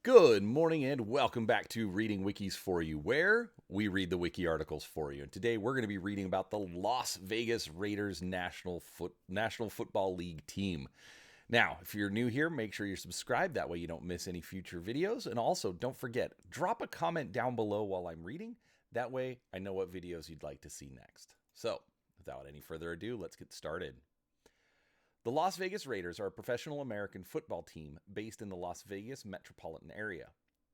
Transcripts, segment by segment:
Good morning and welcome back to Reading Wikis for You, where we read the wiki articles for you. And today we're going to be reading about the Las Vegas Raiders National Football League team. Now, if you're new here, make sure you're subscribed. That way you don't miss any future videos. And also, don't forget, drop a comment down below while I'm reading. That way I know what videos you'd like to see next. So, without any further ado, let's get started. The Las Vegas Raiders are a professional American football team based in the Las Vegas metropolitan area.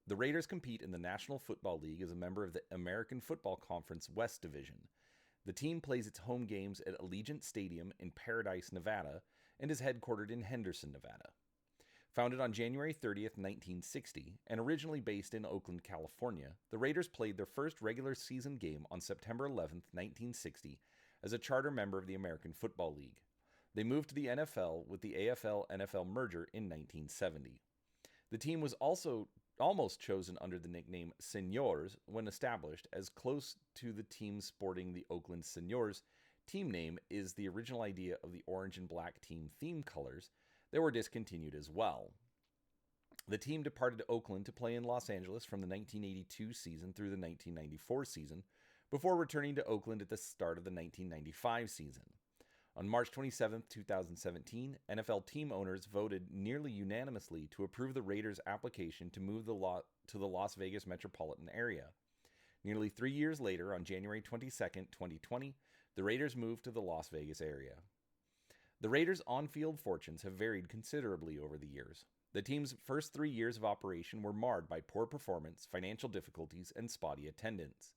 The Raiders compete in the National Football League as a member of the American Football Conference West Division. The team plays its home games at Allegiant Stadium in Paradise, Nevada, and is headquartered in Henderson, Nevada. Founded on January 30th, 1960, and originally based in Oakland, California, the Raiders played their first regular season game on September 11th, 1960, as a charter member of the American Football League. They moved to the NFL with the AFL-NFL merger in 1970. The team was also almost chosen under the nickname Seniors when established, as close to the team sporting the Oakland Seniors team name is the original idea of the orange and black team theme colors that were discontinued as well. The team departed to Oakland to play in Los Angeles from the 1982 season through the 1994 season, before returning to Oakland at the start of the 1995 season. On March 27, 2017, NFL team owners voted nearly unanimously to approve the Raiders' application to move to the Las Vegas metropolitan area. Nearly 3 years later, on January 22, 2020, the Raiders moved to the Las Vegas area. The Raiders' on-field fortunes have varied considerably over the years. The team's first 3 years of operation were marred by poor performance, financial difficulties, and spotty attendance.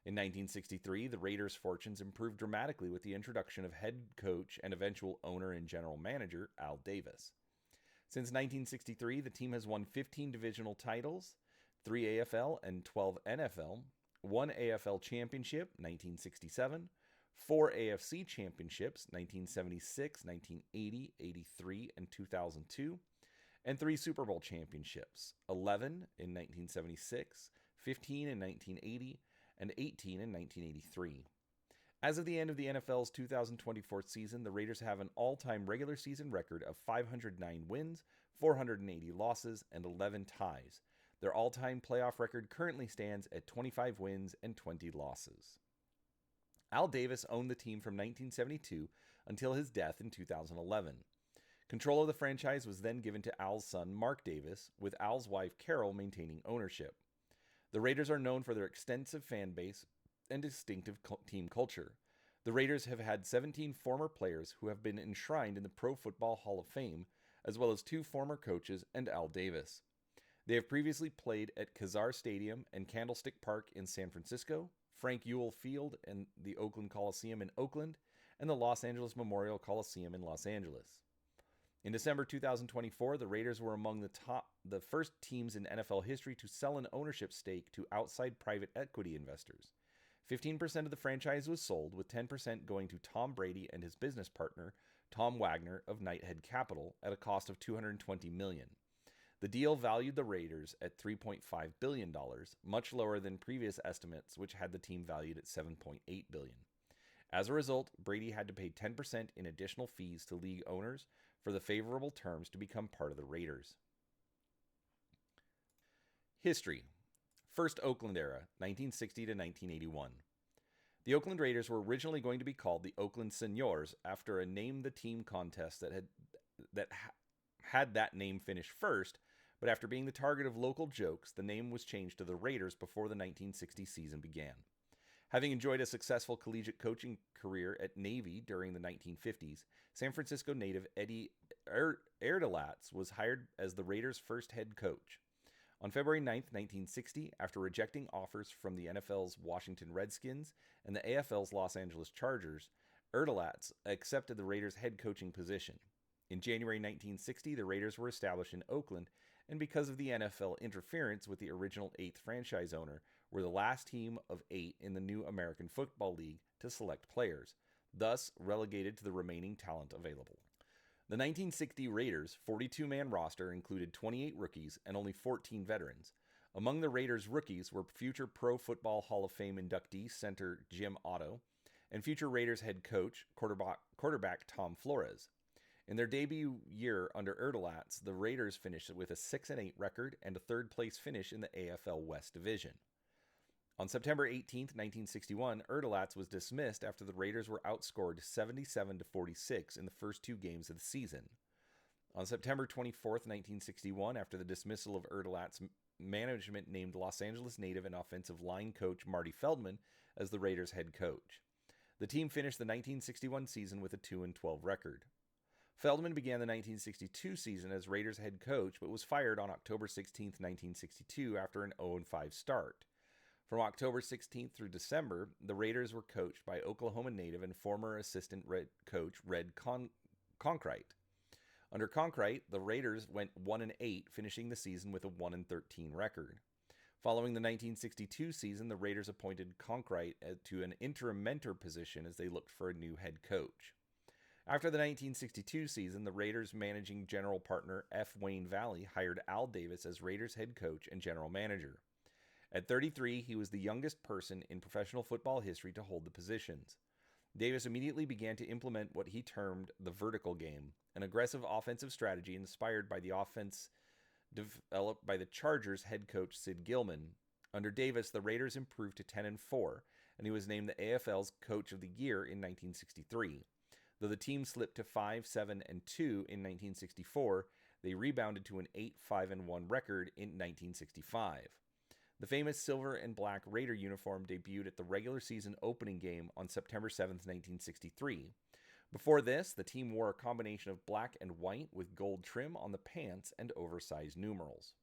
In 1963, the Raiders' fortunes improved dramatically with the introduction of head coach and eventual owner and general manager Al Davis. Since 1963, the team has won 15 divisional titles, 3 AFL and 12 NFL, 1 AFL championship, 1967, 4 AFC championships, 1976, 1980, 83, and 2002, and 3 Super Bowl championships, 11 in 1976, 15 in 1980, and 18 in 1983. As of the end of the NFL's 2024 season, the Raiders have an all-time regular season record of 509 wins, 480 losses, and 11 ties. Their all-time playoff record currently stands at 25 wins and 20 losses. Al Davis owned the team from 1972 until his death in 2011. Control of the franchise was then given to Al's son, Mark Davis, with Al's wife, Carol, maintaining ownership. The Raiders are known for their extensive fan base and distinctive team culture. The Raiders have had 17 former players who have been enshrined in the Pro Football Hall of Fame, as well as 2 former coaches and Al Davis. They have previously played at Kazar Stadium and Candlestick Park in San Francisco, Frank Ewell Field and the Oakland Coliseum in Oakland, and the Los Angeles Memorial Coliseum in Los Angeles. In December 2024, the Raiders were among the first teams in NFL history to sell an ownership stake to outside private equity investors. 15% of the franchise was sold, with 10% going to Tom Brady and his business partner, Tom Wagner of Knighthead Capital, at a cost of $220 million. The deal valued the Raiders at $3.5 billion, much lower than previous estimates, which had the team valued at $7.8 billion. As a result, Brady had to pay 10% in additional fees to league owners for the favorable terms to become part of the Raiders. History. First Oakland era, 1960 to 1981. The Oakland Raiders were originally going to be called the Oakland Seniors after a Name the Team contest that had that name finish first, but after being the target of local jokes, the name was changed to the Raiders before the 1960 season began. Having enjoyed a successful collegiate coaching career at Navy during the 1950s, San Francisco native Eddie Erdelatz was hired as the Raiders' first head coach. On February 9, 1960, after rejecting offers from the NFL's Washington Redskins and the AFL's Los Angeles Chargers, Erdelatz accepted the Raiders' head coaching position. In January 1960, the Raiders were established in Oakland, and because of the NFL interference with the original 8th franchise owner, were the last team of 8 in the new American Football League to select players, thus relegated to the remaining talent available. The 1960 Raiders' 42-man roster included 28 rookies and only 14 veterans. Among the Raiders' rookies were future Pro Football Hall of Fame inductee center Jim Otto and future Raiders head coach quarterback Tom Flores. In their debut year under Erdelatz, the Raiders finished with a 6-8 record and a third-place finish in the AFL West Division. On September 18, 1961, Erdelatz was dismissed after the Raiders were outscored 77-46 in the first 2 games of the season. On September 24, 1961, after the dismissal of Erdelatz, management named Los Angeles native and offensive line coach Marty Feldman as the Raiders' head coach. The team finished the 1961 season with a 2-12 record. Feldman began the 1962 season as Raiders head coach, but was fired on October 16, 1962 after an 0-5 start. From October 16th through December, the Raiders were coached by Oklahoma native and former assistant coach Red Conkright. Under Conkright, the Raiders went 1-8, finishing the season with a 1-13 record. Following the 1962 season, the Raiders appointed Conkright to an interim mentor position as they looked for a new head coach. After the 1962 season, the Raiders' managing general partner F. Wayne Valley hired Al Davis as Raiders head coach and general manager. At 33, he was the youngest person in professional football history to hold the positions. Davis immediately began to implement what he termed the vertical game, an aggressive offensive strategy inspired by the offense developed by the Chargers head coach Sid Gilman. Under Davis, the Raiders improved to 10-4, and he was named the AFL's Coach of the Year in 1963. Though the team slipped to 5-7-2 in 1964, they rebounded to an 8-5-1 record in 1965. The famous silver and black Raider uniform debuted at the regular season opening game on September 7, 1963. Before this, the team wore a combination of black and white with gold trim on the pants and oversized numerals.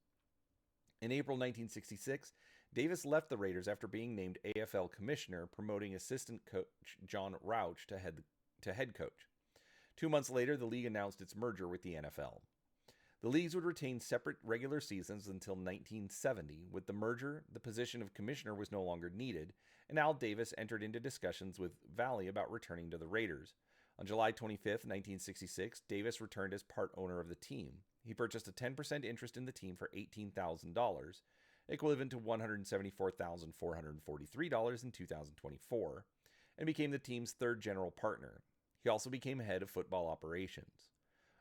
In April 1966, Davis left the Raiders after being named AFL commissioner, promoting assistant coach John Rauch to head coach. 2 months later, the league announced its merger with the NFL. The leagues would retain separate regular seasons until 1970. With the merger, the position of commissioner was no longer needed, and Al Davis entered into discussions with Valley about returning to the Raiders. On July 25, 1966, Davis returned as part owner of the team. He purchased a 10% interest in the team for $18,000, equivalent to $174,443 in 2024, and became the team's third general partner. He also became head of football operations.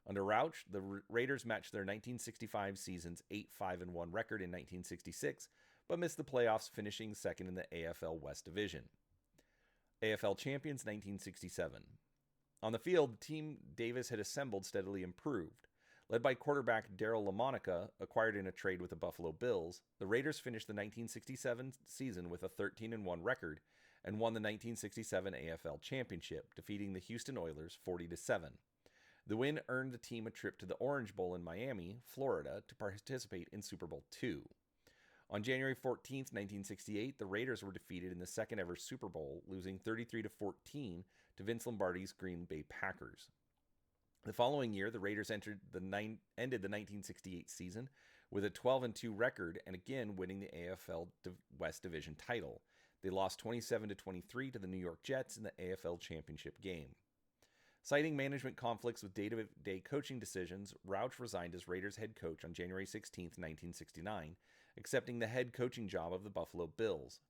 Under Rauch, the Raiders matched their 1965 season's 8-5-1 record in 1966, but missed the playoffs, finishing second in the AFL West Division. AFL champions 1967. On the field, the team Davis had assembled steadily improved. Led by quarterback Darryl LaMonica, acquired in a trade with the Buffalo Bills, the Raiders finished the 1967 season with a 13-1 record and won the 1967 AFL championship, defeating the Houston Oilers 40-7. The win earned the team a trip to the Orange Bowl in Miami, Florida, to participate in Super Bowl II. On January 14, 1968, the Raiders were defeated in the second-ever Super Bowl, losing 33-14 to Vince Lombardi's Green Bay Packers. The following year, the Raiders ended the 1968 season with a 12-2 record and again winning the AFL West Division title. They lost 27-23 to the New York Jets in the AFL Championship game. Citing management conflicts with day-to-day coaching decisions, Rauch resigned as Raiders head coach on January 16, 1969, accepting the head coaching job of the Buffalo Bills.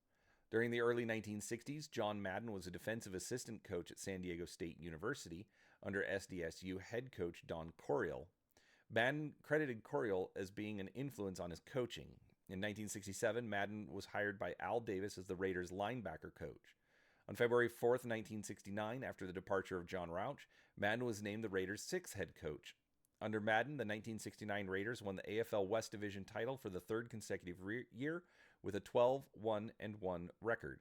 During the early 1960s, John Madden was a defensive assistant coach at San Diego State University under SDSU head coach Don Coryell. Madden credited Coryell as being an influence on his coaching. In 1967, Madden was hired by Al Davis as the Raiders linebacker coach. On February 4, 1969, after the departure of John Rauch, Madden was named the Raiders' sixth head coach. Under Madden, the 1969 Raiders won the AFL West Division title for the third consecutive year with a 12-1-1 record.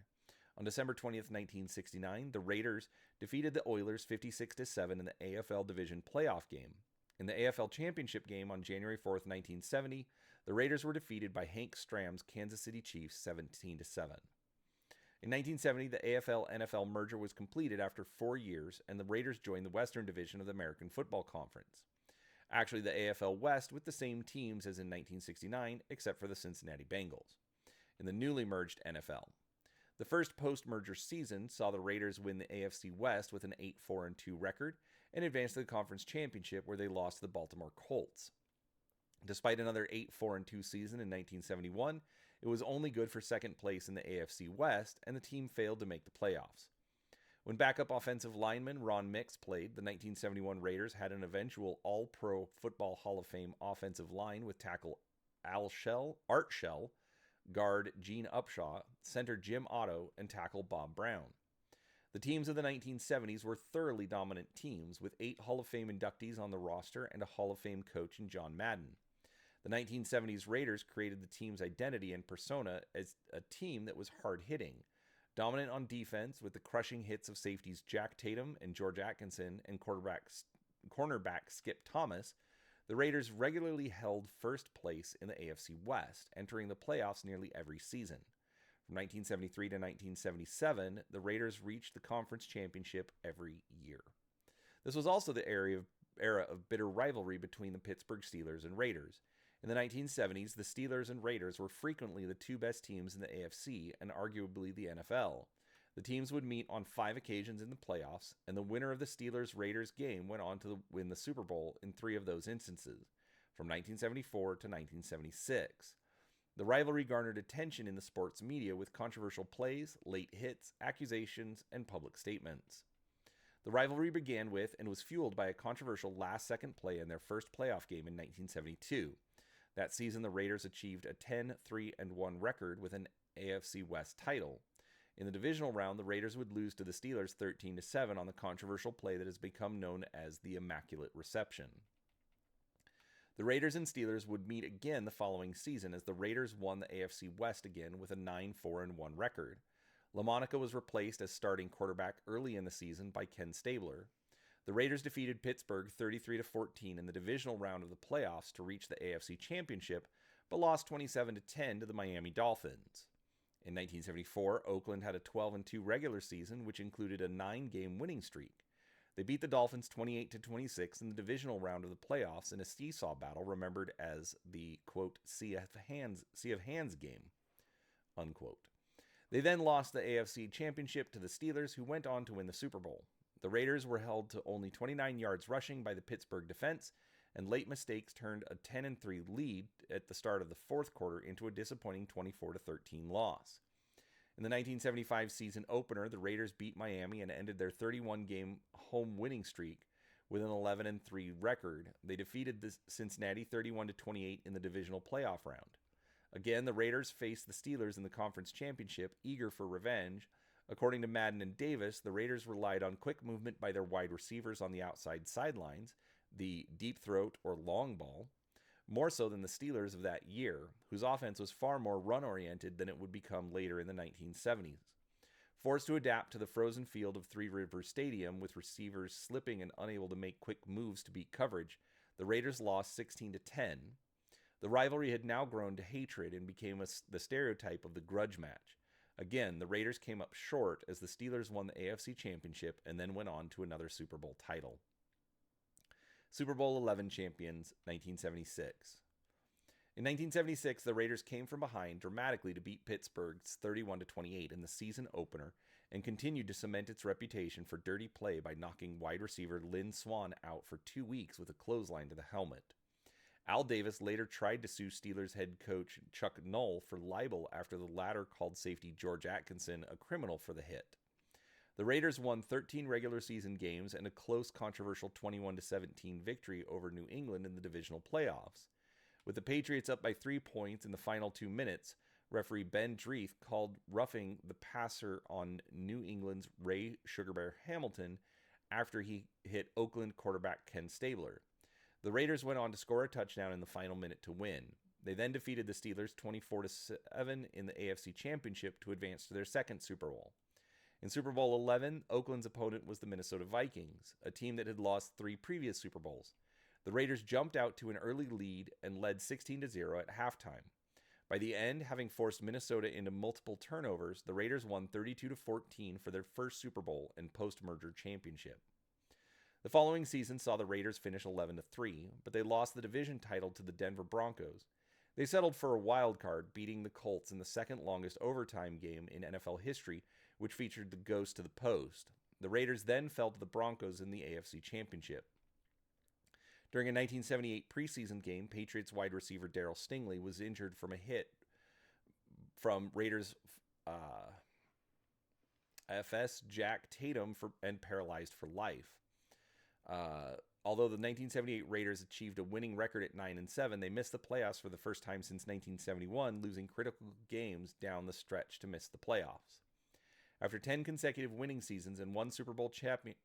On December 20, 1969, the Raiders defeated the Oilers 56-7 in the AFL Division playoff game. In the AFL Championship game on January 4, 1970, the Raiders were defeated by Hank Stram's Kansas City Chiefs 17-7. In 1970, the AFL-NFL merger was completed after 4 years, and the Raiders joined the Western Division of the American Football Conference. Actually, the AFL West with the same teams as in 1969, except for the Cincinnati Bengals. In the newly merged NFL. The first post-merger season saw the Raiders win the AFC West with an 8-4-2 record and advance to the conference championship where they lost to the Baltimore Colts. Despite another 8-4-2 season in 1971, it was only good for second place in the AFC West, and the team failed to make the playoffs. When backup offensive lineman Ron Mix played, the 1971 Raiders had an eventual All-Pro Football Hall of Fame offensive line with tackle Art Shell, guard Gene Upshaw, center Jim Otto, and tackle Bob Brown. The teams of the 1970s were thoroughly dominant teams, with 8 Hall of Fame inductees on the roster and a Hall of Fame coach in John Madden. The 1970s Raiders created the team's identity and persona as a team that was hard-hitting. Dominant on defense with the crushing hits of safeties Jack Tatum and George Atkinson and cornerback Skip Thomas, the Raiders regularly held first place in the AFC West, entering the playoffs nearly every season. From 1973 to 1977, the Raiders reached the conference championship every year. This was also the era of bitter rivalry between the Pittsburgh Steelers and Raiders. In the 1970s, the Steelers and Raiders were frequently the two best teams in the AFC and arguably the NFL. The teams would meet on 5 occasions in the playoffs, and the winner of the Steelers-Raiders game went on to win the Super Bowl in 3 of those instances, from 1974 to 1976. The rivalry garnered attention in the sports media with controversial plays, late hits, accusations, and public statements. The rivalry began with and was fueled by a controversial last-second play in their first playoff game in 1972. That season, the Raiders achieved a 10-3-1 record with an AFC West title. In the divisional round, the Raiders would lose to the Steelers 13-7 on the controversial play that has become known as the Immaculate Reception. The Raiders and Steelers would meet again the following season as the Raiders won the AFC West again with a 9-4-1 record. LaMonica was replaced as starting quarterback early in the season by Ken Stabler. The Raiders defeated Pittsburgh 33-14 in the divisional round of the playoffs to reach the AFC Championship, but lost 27-10 to the Miami Dolphins. In 1974, Oakland had a 12-2 regular season, which included a 9-game winning streak. They beat the Dolphins 28-26 in the divisional round of the playoffs in a seesaw battle remembered as the, quote, sea of hands game, unquote. They then lost the AFC Championship to the Steelers, who went on to win the Super Bowl. The Raiders were held to only 29 yards rushing by the Pittsburgh defense, and late mistakes turned a 10-3 lead at the start of the fourth quarter into a disappointing 24-13 loss. In the 1975 season opener, the Raiders beat Miami and ended their 31-game home winning streak with an 11-3 record. They defeated the Cincinnati 31-28 in the divisional playoff round. Again, the Raiders faced the Steelers in the conference championship, eager for revenge. According to Madden and Davis, the Raiders relied on quick movement by their wide receivers on the outside sidelines, the deep throat or long ball, more so than the Steelers of that year, whose offense was far more run-oriented than it would become later in the 1970s. Forced to adapt to the frozen field of Three Rivers Stadium with receivers slipping and unable to make quick moves to beat coverage, the Raiders lost 16-10. The rivalry had now grown to hatred and became the stereotype of the grudge match. Again, the Raiders came up short as the Steelers won the AFC Championship and then went on to another Super Bowl title. Super Bowl 11 champions, 1976. In 1976, the Raiders came from behind dramatically to beat Pittsburgh's 31-28 in the season opener and continued to cement its reputation for dirty play by knocking wide receiver Lynn Swann out for 2 weeks with a clothesline to the helmet. Al Davis later tried to sue Steelers head coach Chuck Noll for libel after the latter called safety George Atkinson a criminal for the hit. The Raiders won 13 regular season games and a close, controversial 21-17 victory over New England in the divisional playoffs. With the Patriots up by 3 points in the final 2 minutes, referee Ben Dreith called roughing the passer on New England's Ray Sugarbear Hamilton after he hit Oakland quarterback Ken Stabler. The Raiders went on to score a touchdown in the final minute to win. They then defeated the Steelers 24-7 in the AFC Championship to advance to their second Super Bowl. In Super Bowl 11, Oakland's opponent was the Minnesota Vikings, a team that had lost 3 previous Super Bowls. The Raiders jumped out to an early lead and led 16-0 at halftime. By the end, having forced Minnesota into multiple turnovers, the Raiders won 32-14 for their first Super Bowl and post-merger championship. The following season saw the Raiders finish 11-3, but they lost the division title to the Denver Broncos. They settled for a wild card, beating the Colts in the second longest overtime game in NFL history, which featured the ghost to the post. The Raiders then fell to the Broncos in the AFC Championship. During a 1978 preseason game, Patriots wide receiver Darryl Stingley was injured from a hit from Raiders FS Jack Tatum and paralyzed for life. Although the 1978 Raiders achieved a winning record at 9-7, they missed the playoffs for the first time since 1971, losing critical games down the stretch to miss the playoffs. After 10 consecutive winning seasons and one Super Bowl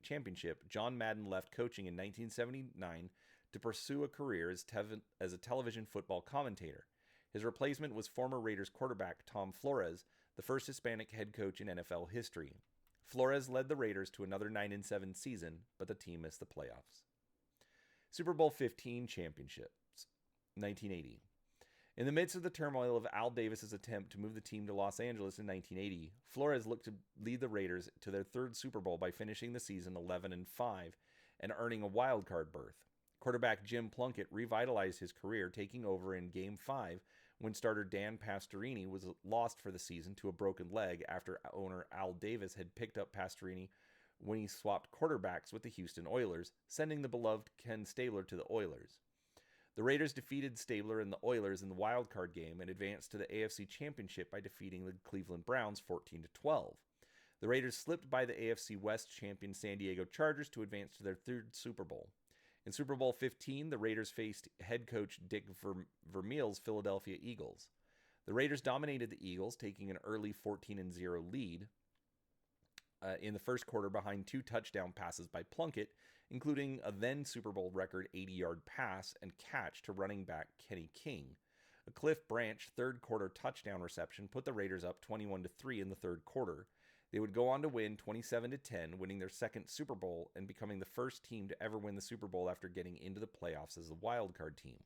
championship, John Madden left coaching in 1979 to pursue a career as a television football commentator. His replacement was former Raiders quarterback Tom Flores, the first Hispanic head coach in NFL history. Flores led the Raiders to another 9-7 season, but the team missed the playoffs. Super Bowl 15 championships, 1980. In the midst of the turmoil of Al Davis's attempt to move the team to Los Angeles in 1980, Flores looked to lead the Raiders to their third Super Bowl by finishing the season 11-5 and earning a wild card berth. Quarterback Jim Plunkett revitalized his career, taking over in Game 5 when starter Dan Pastorini was lost for the season to a broken leg after owner Al Davis had picked up Pastorini when he swapped quarterbacks with the Houston Oilers, sending the beloved Ken Stabler to the Oilers. The Raiders defeated Stabler and the Oilers in the wild card game and advanced to the AFC Championship by defeating the Cleveland Browns 14-12. The Raiders slipped by the AFC West champion San Diego Chargers to advance to their third Super Bowl. In Super Bowl 15, the Raiders faced head coach Dick Vermeil's Philadelphia Eagles. The Raiders dominated the Eagles, taking an early 14-0 lead in the first quarter behind 2 touchdown passes by Plunkett, including a then Super Bowl record 80-yard pass and catch to running back Kenny King. A Cliff Branch third quarter touchdown reception put the Raiders up 21-3 in the third quarter. They would go on to win 27-10, winning their second Super Bowl and becoming the first team to ever win the Super Bowl after getting into the playoffs as the wild card team.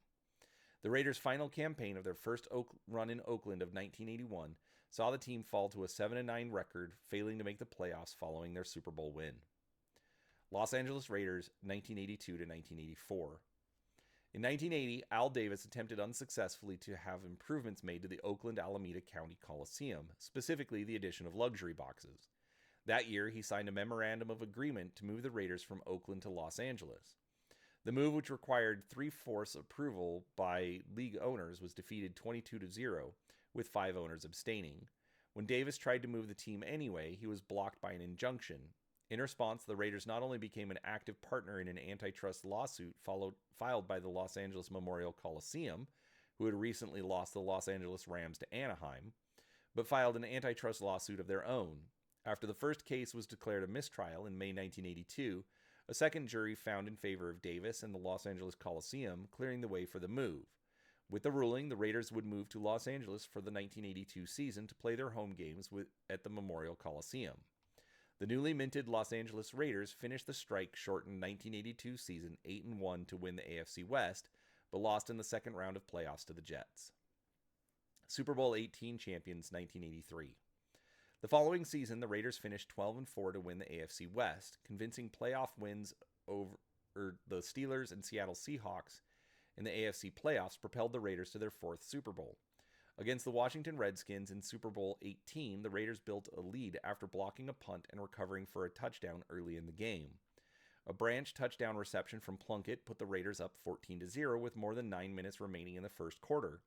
The Raiders' final campaign of their first run in Oakland of 1981 saw the team fall to a 7-9 record, failing to make the playoffs following their Super Bowl win. Los Angeles Raiders, 1982-1984. In 1980, Al Davis attempted unsuccessfully to have improvements made to the Oakland Alameda County Coliseum, specifically the addition of luxury boxes. That year, he signed a memorandum of agreement to move the Raiders from Oakland to Los Angeles. The move, which required 3/4 approval by league owners, was defeated 22-0, with 5 owners abstaining. When Davis tried to move the team anyway, he was blocked by an injunction. In response, the Raiders not only became an active partner in an antitrust lawsuit filed by the Los Angeles Memorial Coliseum, who had recently lost the Los Angeles Rams to Anaheim, but filed an antitrust lawsuit of their own. After the first case was declared a mistrial in May 1982, a second jury found in favor of Davis and the Los Angeles Coliseum, clearing the way for the move. With the ruling, the Raiders would move to Los Angeles for the 1982 season to play their home games at the Memorial Coliseum. The newly minted Los Angeles Raiders finished the strike-shortened 1982 season 8-1 to win the AFC West, but lost in the second round of playoffs to the Jets. Super Bowl 18 champions 1983. The following season, the Raiders finished 12-4 to win the AFC West, convincing playoff wins over the Steelers and Seattle Seahawks in the AFC playoffs propelled the Raiders to their 4th Super Bowl. Against the Washington Redskins in Super Bowl 18, the Raiders built a lead after blocking a punt and recovering for a touchdown early in the game. A Branch touchdown reception from Plunkett put the Raiders up 14-0 with more than 9 minutes remaining in the first quarter.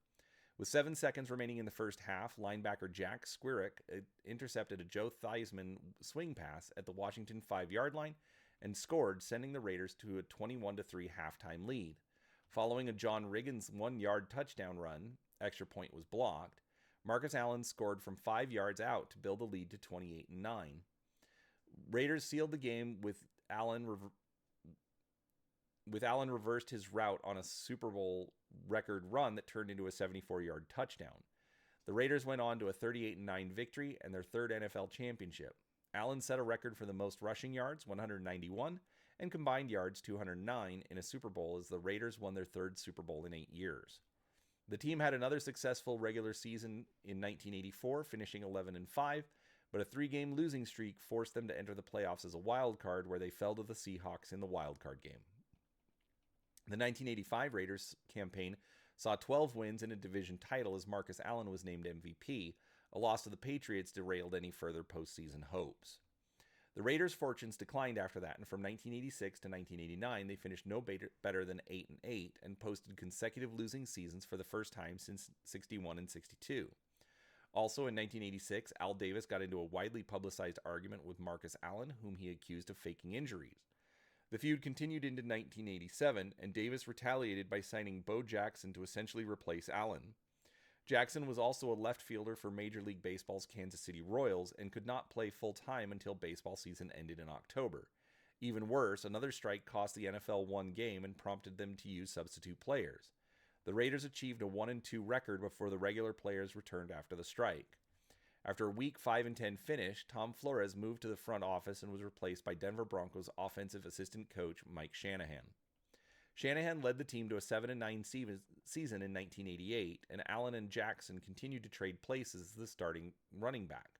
With 7 seconds remaining in the first half, linebacker Jack Squirek intercepted a Joe Theismann swing pass at the Washington 5-yard line and scored, sending the Raiders to a 21-3 halftime lead. Following a John Riggins 1-yard touchdown run, extra point was blocked. Marcus Allen scored from 5 yards out to build the lead to 28-9. Raiders sealed the game with Allen reversed his route on a Super Bowl record run that turned into a 74-yard touchdown. The Raiders went on to a 38-9 victory and their 3rd NFL championship. Allen set a record for the most rushing yards, 191, and combined yards, 209, in a Super Bowl as the Raiders won their 3rd Super Bowl in 8 years. The team had another successful regular season in 1984, finishing 11-5, but a 3-game losing streak forced them to enter the playoffs as a wild card, where they fell to the Seahawks in the wild card game. The 1985 Raiders campaign saw 12 wins and a division title as Marcus Allen was named MVP. A loss to the Patriots derailed any further postseason hopes. The Raiders' fortunes declined after that, and from 1986 to 1989, they finished no better than 8-8 and posted consecutive losing seasons for the first time since 61 and 62. Also in 1986, Al Davis got into a widely publicized argument with Marcus Allen, whom he accused of faking injuries. The feud continued into 1987, and Davis retaliated by signing Bo Jackson to essentially replace Allen. Jackson was also a left fielder for Major League Baseball's Kansas City Royals and could not play full-time until baseball season ended in October. Even worse, another strike cost the NFL one game and prompted them to use substitute players. The Raiders achieved a 1-2 record before the regular players returned after the strike. After a weak 5-10 finish, Tom Flores moved to the front office and was replaced by Denver Broncos offensive assistant coach Mike Shanahan. Shanahan led the team to a 7-9 season in 1988, and Allen and Jackson continued to trade places as the starting running back.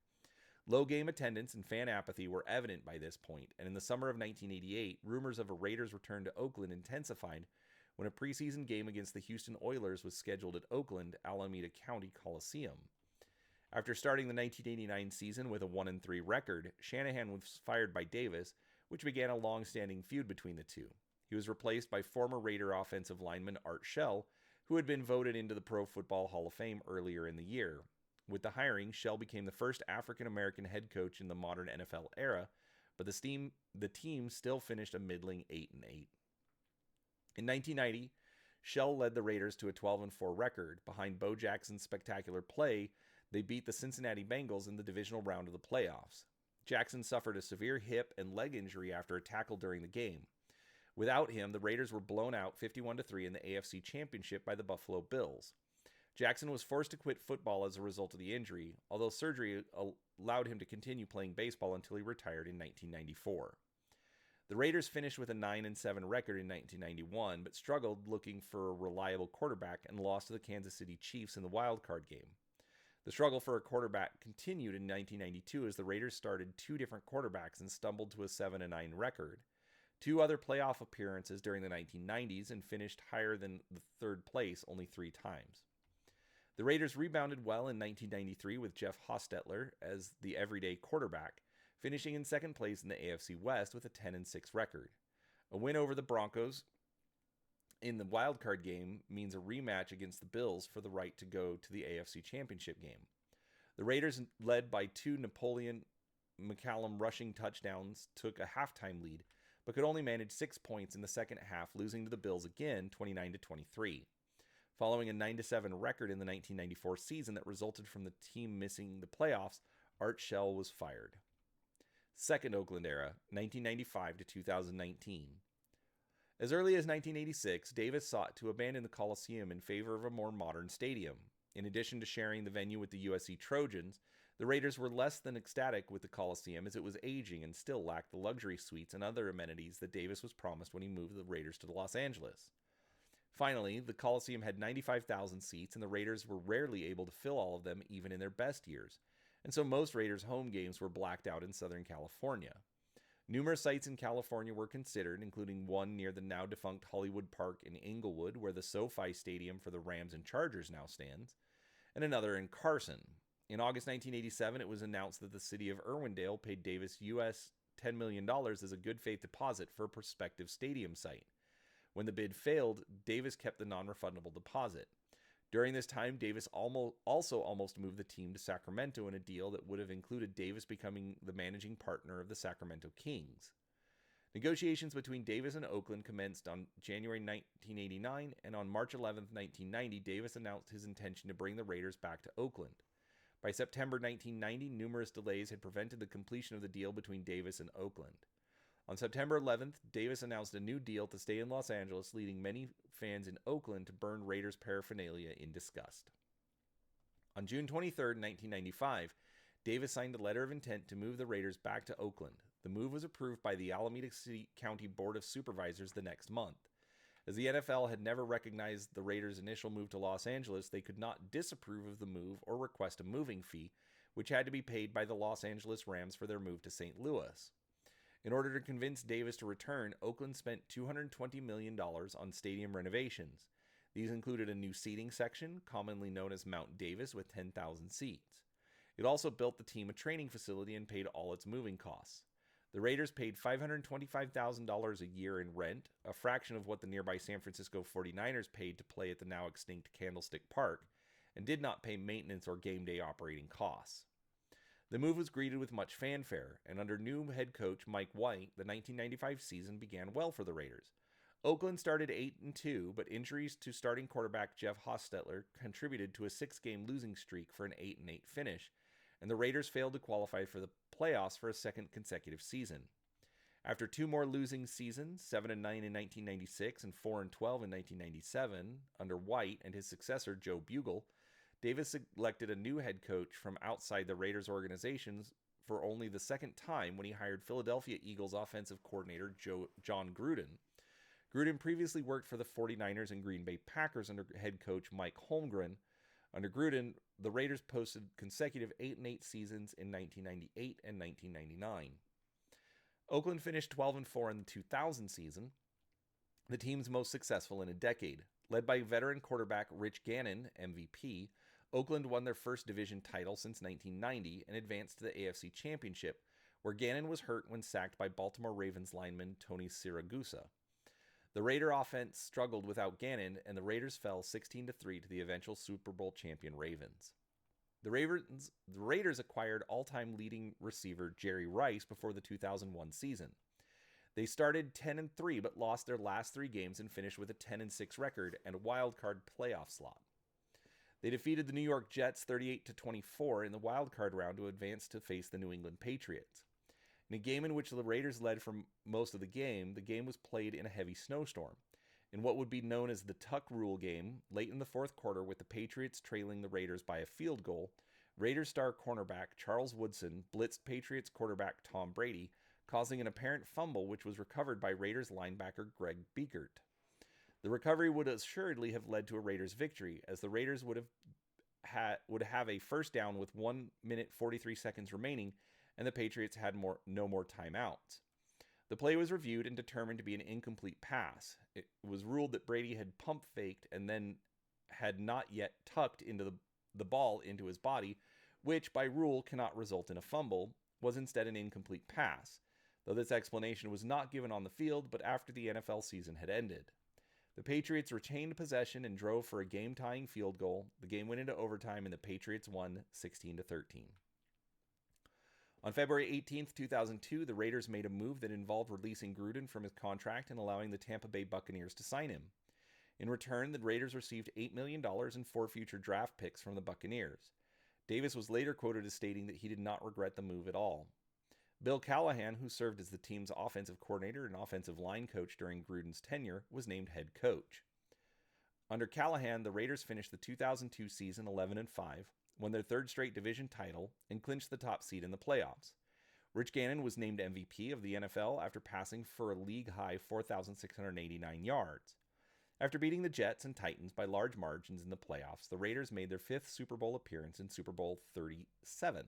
Low game attendance and fan apathy were evident by this point, and in the summer of 1988, rumors of a Raiders return to Oakland intensified when a preseason game against the Houston Oilers was scheduled at Oakland Alameda County Coliseum. After starting the 1989 season with a 1-3 record, Shanahan was fired by Davis, which began a long-standing feud between the two. He was replaced by former Raider offensive lineman Art Shell, who had been voted into the Pro Football Hall of Fame earlier in the year. With the hiring, Shell became the first African-American head coach in the modern NFL era, but the team still finished a middling 8-8. In 1990, Shell led the Raiders to a 12-4 record. Behind Bo Jackson's spectacular play, they beat the Cincinnati Bengals in the divisional round of the playoffs. Jackson suffered a severe hip and leg injury after a tackle during the game. Without him, the Raiders were blown out 51-3 in the AFC Championship by the Buffalo Bills. Jackson was forced to quit football as a result of the injury, although surgery allowed him to continue playing baseball until he retired in 1994. The Raiders finished with a 9-7 record in 1991, but struggled looking for a reliable quarterback and lost to the Kansas City Chiefs in the wild card game. The struggle for a quarterback continued in 1992 as the Raiders started two different quarterbacks and stumbled to a 7-9 record. Two other playoff appearances during the 1990s and finished higher than the third place only 3 times. The Raiders rebounded well in 1993 with Jeff Hostetler as the everyday quarterback, finishing in second place in the AFC West with a 10-6 record. A win over the Broncos in the wildcard game means a rematch against the Bills for the right to go to the AFC Championship game. The Raiders, led by 2 Napoleon McCallum rushing touchdowns, took a halftime lead, but could only manage 6 points in the second half, losing to the Bills again 29-23. Following a 9-7 record in the 1994 season that resulted from the team missing the playoffs, Art Shell was fired. Second Oakland era, 1995 to 2019. As early as 1986, Davis sought to abandon the Coliseum in favor of a more modern stadium. In addition to sharing the venue with the USC Trojans, the Raiders were less than ecstatic with the Coliseum as it was aging and still lacked the luxury suites and other amenities that Davis was promised when he moved the Raiders to Los Angeles. Finally, the Coliseum had 95,000 seats, and the Raiders were rarely able to fill all of them even in their best years, and so most Raiders' home games were blacked out in Southern California. Numerous sites in California were considered, including one near the now-defunct Hollywood Park in Inglewood, where the SoFi Stadium for the Rams and Chargers now stands, and another in Carson. In August 1987, it was announced that the city of Irwindale paid Davis US $10 million as a good faith deposit for a prospective stadium site. When the bid failed, Davis kept the non-refundable deposit. During this time, Davis also almost moved the team to Sacramento in a deal that would have included Davis becoming the managing partner of the Sacramento Kings. Negotiations between Davis and Oakland commenced on January 1989, and on March 11, 1990, Davis announced his intention to bring the Raiders back to Oakland. By September 1990, numerous delays had prevented the completion of the deal between Davis and Oakland. On September 11th, Davis announced a new deal to stay in Los Angeles, leading many fans in Oakland to burn Raiders paraphernalia in disgust. On June 23, 1995, Davis signed a letter of intent to move the Raiders back to Oakland. The move was approved by the Alameda County Board of Supervisors the next month. As the NFL had never recognized the Raiders' initial move to Los Angeles, they could not disapprove of the move or request a moving fee, which had to be paid by the Los Angeles Rams for their move to St. Louis. In order to convince Davis to return, Oakland spent $220 million on stadium renovations. These included a new seating section, commonly known as Mount Davis, with 10,000 seats. It also built the team a training facility and paid all its moving costs. The Raiders paid $525,000 a year in rent, a fraction of what the nearby San Francisco 49ers paid to play at the now extinct Candlestick Park, and did not pay maintenance or game day operating costs. The move was greeted with much fanfare, and under new head coach Mike White, the 1995 season began well for the Raiders. Oakland started 8-2, but injuries to starting quarterback Jeff Hostetler contributed to a 6-game losing streak for an 8-8 finish, and the Raiders failed to qualify for the playoffs for a second consecutive season. After 2 more losing seasons, 7-9 in 1996 and 4-12 in 1997, under White and his successor Joe Bugle, Davis selected a new head coach from outside the Raiders organizations for only the second time when he hired Philadelphia Eagles offensive coordinator John Gruden. Gruden previously worked for the 49ers and Green Bay Packers under head coach Mike Holmgren. Under Gruden, the Raiders posted consecutive 8-8 seasons in 1998 and 1999. Oakland finished 12-4 in the 2000 season, the team's most successful in a decade. Led by veteran quarterback Rich Gannon, MVP, Oakland won their first division title since 1990 and advanced to the AFC Championship, where Gannon was hurt when sacked by Baltimore Ravens lineman Tony Siragusa. The Raider offense struggled without Gannon, and the Raiders fell 16-3 to the eventual Super Bowl champion Ravens. The Raiders acquired all-time leading receiver Jerry Rice before the 2001 season. They started 10-3 but lost their last 3 games and finished with a 10-6 record and a wild-card playoff slot. They defeated the New York Jets 38-24 in the wild-card round to advance to face the New England Patriots. In a game in which the Raiders led for most of the game was played in a heavy snowstorm. In what would be known as the Tuck Rule game, late in the fourth quarter with the Patriots trailing the Raiders by a field goal, Raiders star cornerback Charles Woodson blitzed Patriots quarterback Tom Brady, causing an apparent fumble which was recovered by Raiders linebacker Greg Biekert. The recovery would assuredly have led to a Raiders victory, as the Raiders would have a first down with 1 minute 43 seconds remaining, and the Patriots had no more timeouts. The play was reviewed and determined to be an incomplete pass. It was ruled that Brady had pump faked and then had not yet tucked into the ball into his body, which by rule cannot result in a fumble, was instead an incomplete pass, though this explanation was not given on the field but after the NFL season had ended. The Patriots retained possession and drove for a game-tying field goal. The game went into overtime and the Patriots won 16-13. On February 18, 2002, the Raiders made a move that involved releasing Gruden from his contract and allowing the Tampa Bay Buccaneers to sign him. In return, the Raiders received $8 million and 4 future draft picks from the Buccaneers. Davis was later quoted as stating that he did not regret the move at all. Bill Callahan, who served as the team's offensive coordinator and offensive line coach during Gruden's tenure, was named head coach. Under Callahan, the Raiders finished the 2002 season 11-5, won their 3rd straight division title, and clinched the top seed in the playoffs. Rich Gannon was named MVP of the NFL after passing for a league-high 4,689 yards. After beating the Jets and Titans by large margins in the playoffs, the Raiders made their 5th Super Bowl appearance in Super Bowl 37.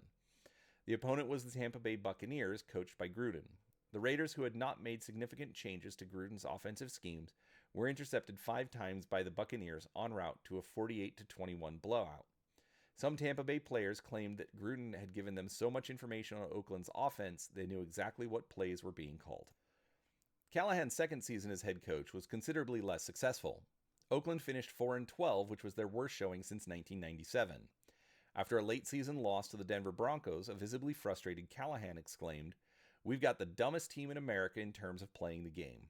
The opponent was the Tampa Bay Buccaneers, coached by Gruden. The Raiders, who had not made significant changes to Gruden's offensive schemes, were intercepted 5 times by the Buccaneers en route to a 48-21 blowout. Some Tampa Bay players claimed that Gruden had given them so much information on Oakland's offense they knew exactly what plays were being called. Callahan's second season as head coach was considerably less successful. Oakland finished 4-12, which was their worst showing since 1997. After a late season loss to the Denver Broncos, a visibly frustrated Callahan exclaimed, "We've got the dumbest team in America in terms of playing the game."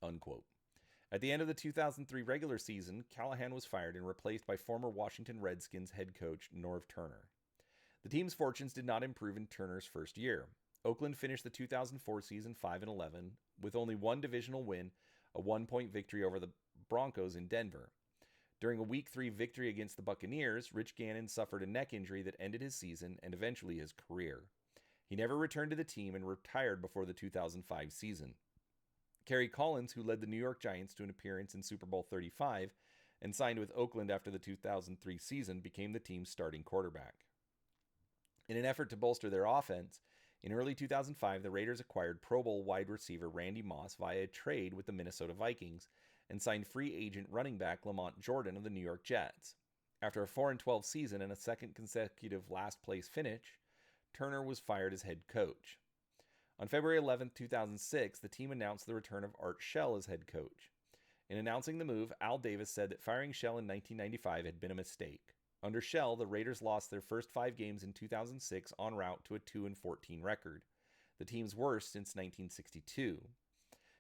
Unquote. At the end of the 2003 regular season, Callahan was fired and replaced by former Washington Redskins head coach Norv Turner. The team's fortunes did not improve in Turner's first year. Oakland finished the 2004 season 5-11 with only one divisional win, a 1-point victory over the Broncos in Denver. During a Week 3 victory against the Buccaneers, Rich Gannon suffered a neck injury that ended his season and eventually his career. He never returned to the team and retired before the 2005 season. Kerry Collins, who led the New York Giants to an appearance in Super Bowl 35 and signed with Oakland after the 2003 season, became the team's starting quarterback. In an effort to bolster their offense, in early 2005, the Raiders acquired Pro Bowl wide receiver Randy Moss via a trade with the Minnesota Vikings and signed free agent running back Lamont Jordan of the New York Jets. After a 4-12 season and a second consecutive last-place finish, Turner was fired as head coach. On February 11, 2006, the team announced the return of Art Shell as head coach. In announcing the move, Al Davis said that firing Shell in 1995 had been a mistake. Under Shell, the Raiders lost their first 5 games in 2006 en route to a 2-14 record, the team's worst since 1962.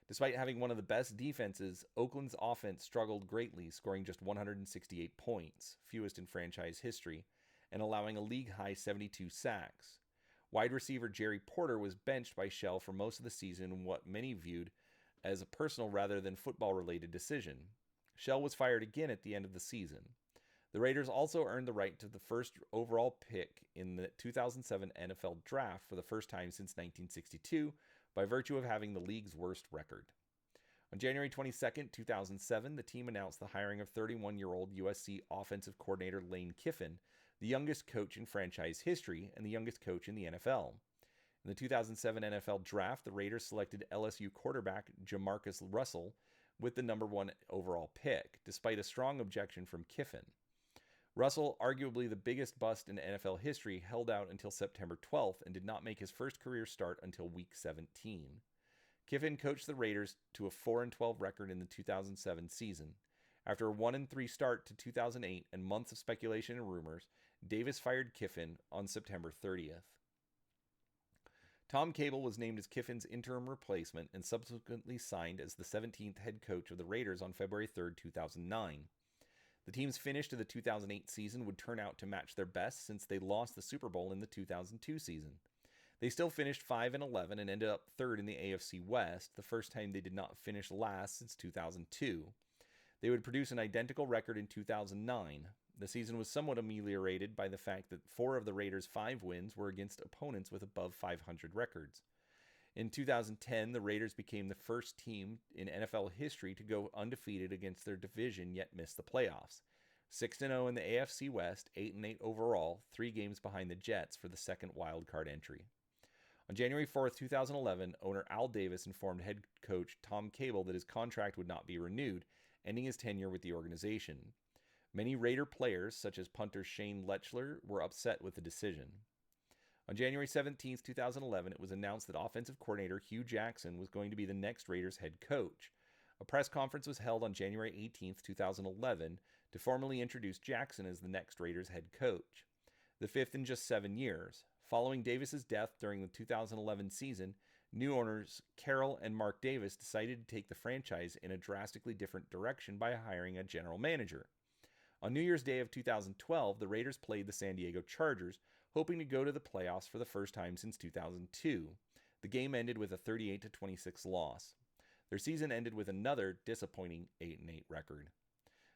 Despite having one of the best defenses, Oakland's offense struggled greatly, scoring just 168 points, fewest in franchise history, and allowing a league-high 72 sacks. Wide receiver Jerry Porter was benched by Shell for most of the season in what many viewed as a personal rather than football-related decision. Shell was fired again at the end of the season. The Raiders also earned the right to the first overall pick in the 2007 NFL Draft for the first time since 1962 by virtue of having the league's worst record. On January 22, 2007, the team announced the hiring of 31-year-old USC offensive coordinator Lane Kiffin, the youngest coach in franchise history and the youngest coach in the NFL. In the 2007 NFL Draft, the Raiders selected LSU quarterback Jamarcus Russell with the number 1 overall pick, despite a strong objection from Kiffin. Russell, arguably the biggest bust in NFL history, held out until September 12th and did not make his first career start until Week 17. Kiffin coached the Raiders to a 4-12 record in the 2007 season. After a 1-3 start to 2008 and months of speculation and rumors, Davis fired Kiffin on September 30th. Tom Cable was named as Kiffin's interim replacement and subsequently signed as the 17th head coach of the Raiders on February 3, 2009. The team's finish to the 2008 season would turn out to match their best since they lost the Super Bowl in the 2002 season. They still finished 5-11 and ended up third in the AFC West, the first time they did not finish last since 2002. They would produce an identical record in 2009. The season was somewhat ameliorated by the fact that 4 of the Raiders' 5 wins were against opponents with above 500 records. In 2010, the Raiders became the first team in NFL history to go undefeated against their division yet miss the playoffs. 6-0 in the AFC West, 8-8 overall, 3 games behind the Jets for the second wildcard entry. On January 4, 2011, owner Al Davis informed head coach Tom Cable that his contract would not be renewed, ending his tenure with the organization. Many Raider players, such as punter Shane Lechler, were upset with the decision. On January 17, 2011, it was announced that offensive coordinator Hugh Jackson was going to be the next Raiders head coach. A press conference was held on January 18, 2011, to formally introduce Jackson as the next Raiders head coach, the 5th in just 7 years. Following Davis's death during the 2011 season, new owners Carroll and Mark Davis decided to take the franchise in a drastically different direction by hiring a general manager. On New Year's Day of 2012, the Raiders played the San Diego Chargers, hoping to go to the playoffs for the first time since 2002. The game ended with a 38-26 loss. Their season ended with another disappointing 8-8 record.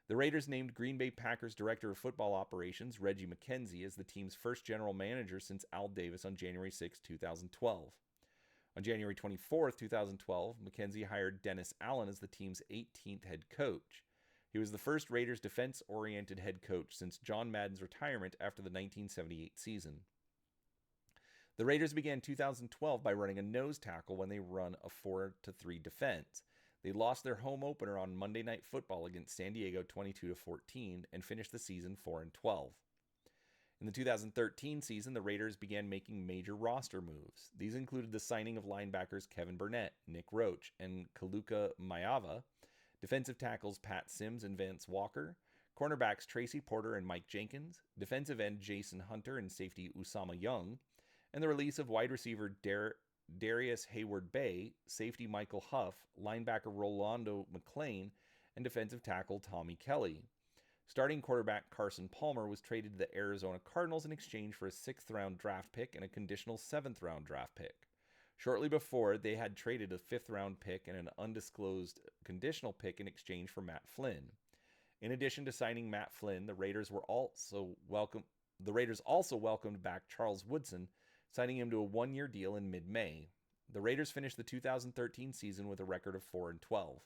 The Raiders named Green Bay Packers Director of Football Operations Reggie McKenzie as the team's first general manager since Al Davis on January 6, 2012. On January 24, 2012, McKenzie hired Dennis Allen as the team's 18th head coach. He was the first Raiders defense-oriented head coach since John Madden's retirement after the 1978 season. The Raiders began 2012 by running a nose tackle when they run a 4-3 defense. They lost their home opener on Monday Night Football against San Diego 22-14 and finished the season 4-12. In the 2013 season, the Raiders began making major roster moves. These included the signing of linebackers Kevin Burnett, Nick Roach, and Kaluka Maiava, defensive tackles Pat Sims and Vance Walker, cornerbacks Tracy Porter and Mike Jenkins, defensive end Jason Hunter and safety Usama Young, and the release of wide receiver Darius Hayward-Bay, safety Michael Huff, linebacker Rolando McClain, and defensive tackle Tommy Kelly. Starting quarterback Carson Palmer was traded to the Arizona Cardinals in exchange for a 6th-round draft pick and a conditional 7th-round draft pick. Shortly before, they had traded a 5th-round pick and an undisclosed conditional pick in exchange for Matt Flynn. In addition to signing Matt Flynn, the Raiders also welcomed back Charles Woodson, signing him to a 1-year deal in mid-May. The Raiders finished the 2013 season with a record of 4-12.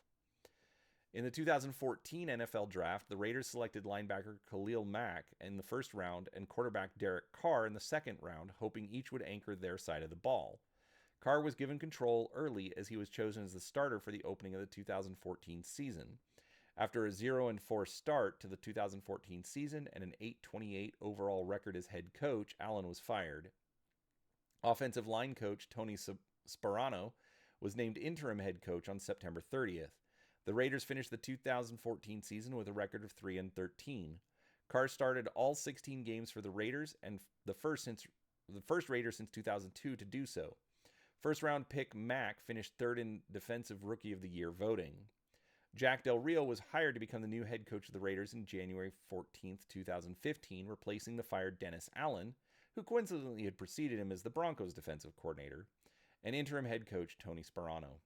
In the 2014 NFL Draft, the Raiders selected linebacker Khalil Mack in the first round and quarterback Derek Carr in the second round, hoping each would anchor their side of the ball. Carr was given control early as he was chosen as the starter for the opening of the 2014 season. After a 0-4 start to the 2014 season and an 8-28 overall record as head coach, Allen was fired. Offensive line coach Tony Sparano was named interim head coach on September 30th. The Raiders finished the 2014 season with a record of 3-13. Carr started all 16 games for the Raiders and the first Raider since 2002 to do so. First-round pick Mack finished third in Defensive Rookie of the Year voting. Jack Del Rio was hired to become the new head coach of the Raiders on January 14, 2015, replacing the fired Dennis Allen, who coincidentally had preceded him as the Broncos defensive coordinator, and interim head coach Tony Sparano.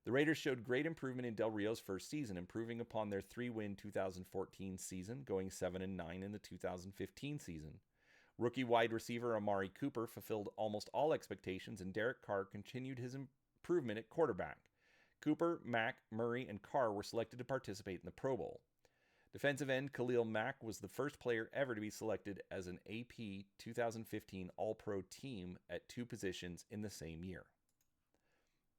The Raiders showed great improvement in Del Rio's first season, improving upon their 3-win 2014 season, going 7-9 in the 2015 season. Rookie wide receiver Amari Cooper fulfilled almost all expectations, and Derek Carr continued his improvement at quarterback. Cooper, Mack, Murray, and Carr were selected to participate in the Pro Bowl. Defensive end Khalil Mack was the first player ever to be selected as an AP 2015 All-Pro team at 2 positions in the same year.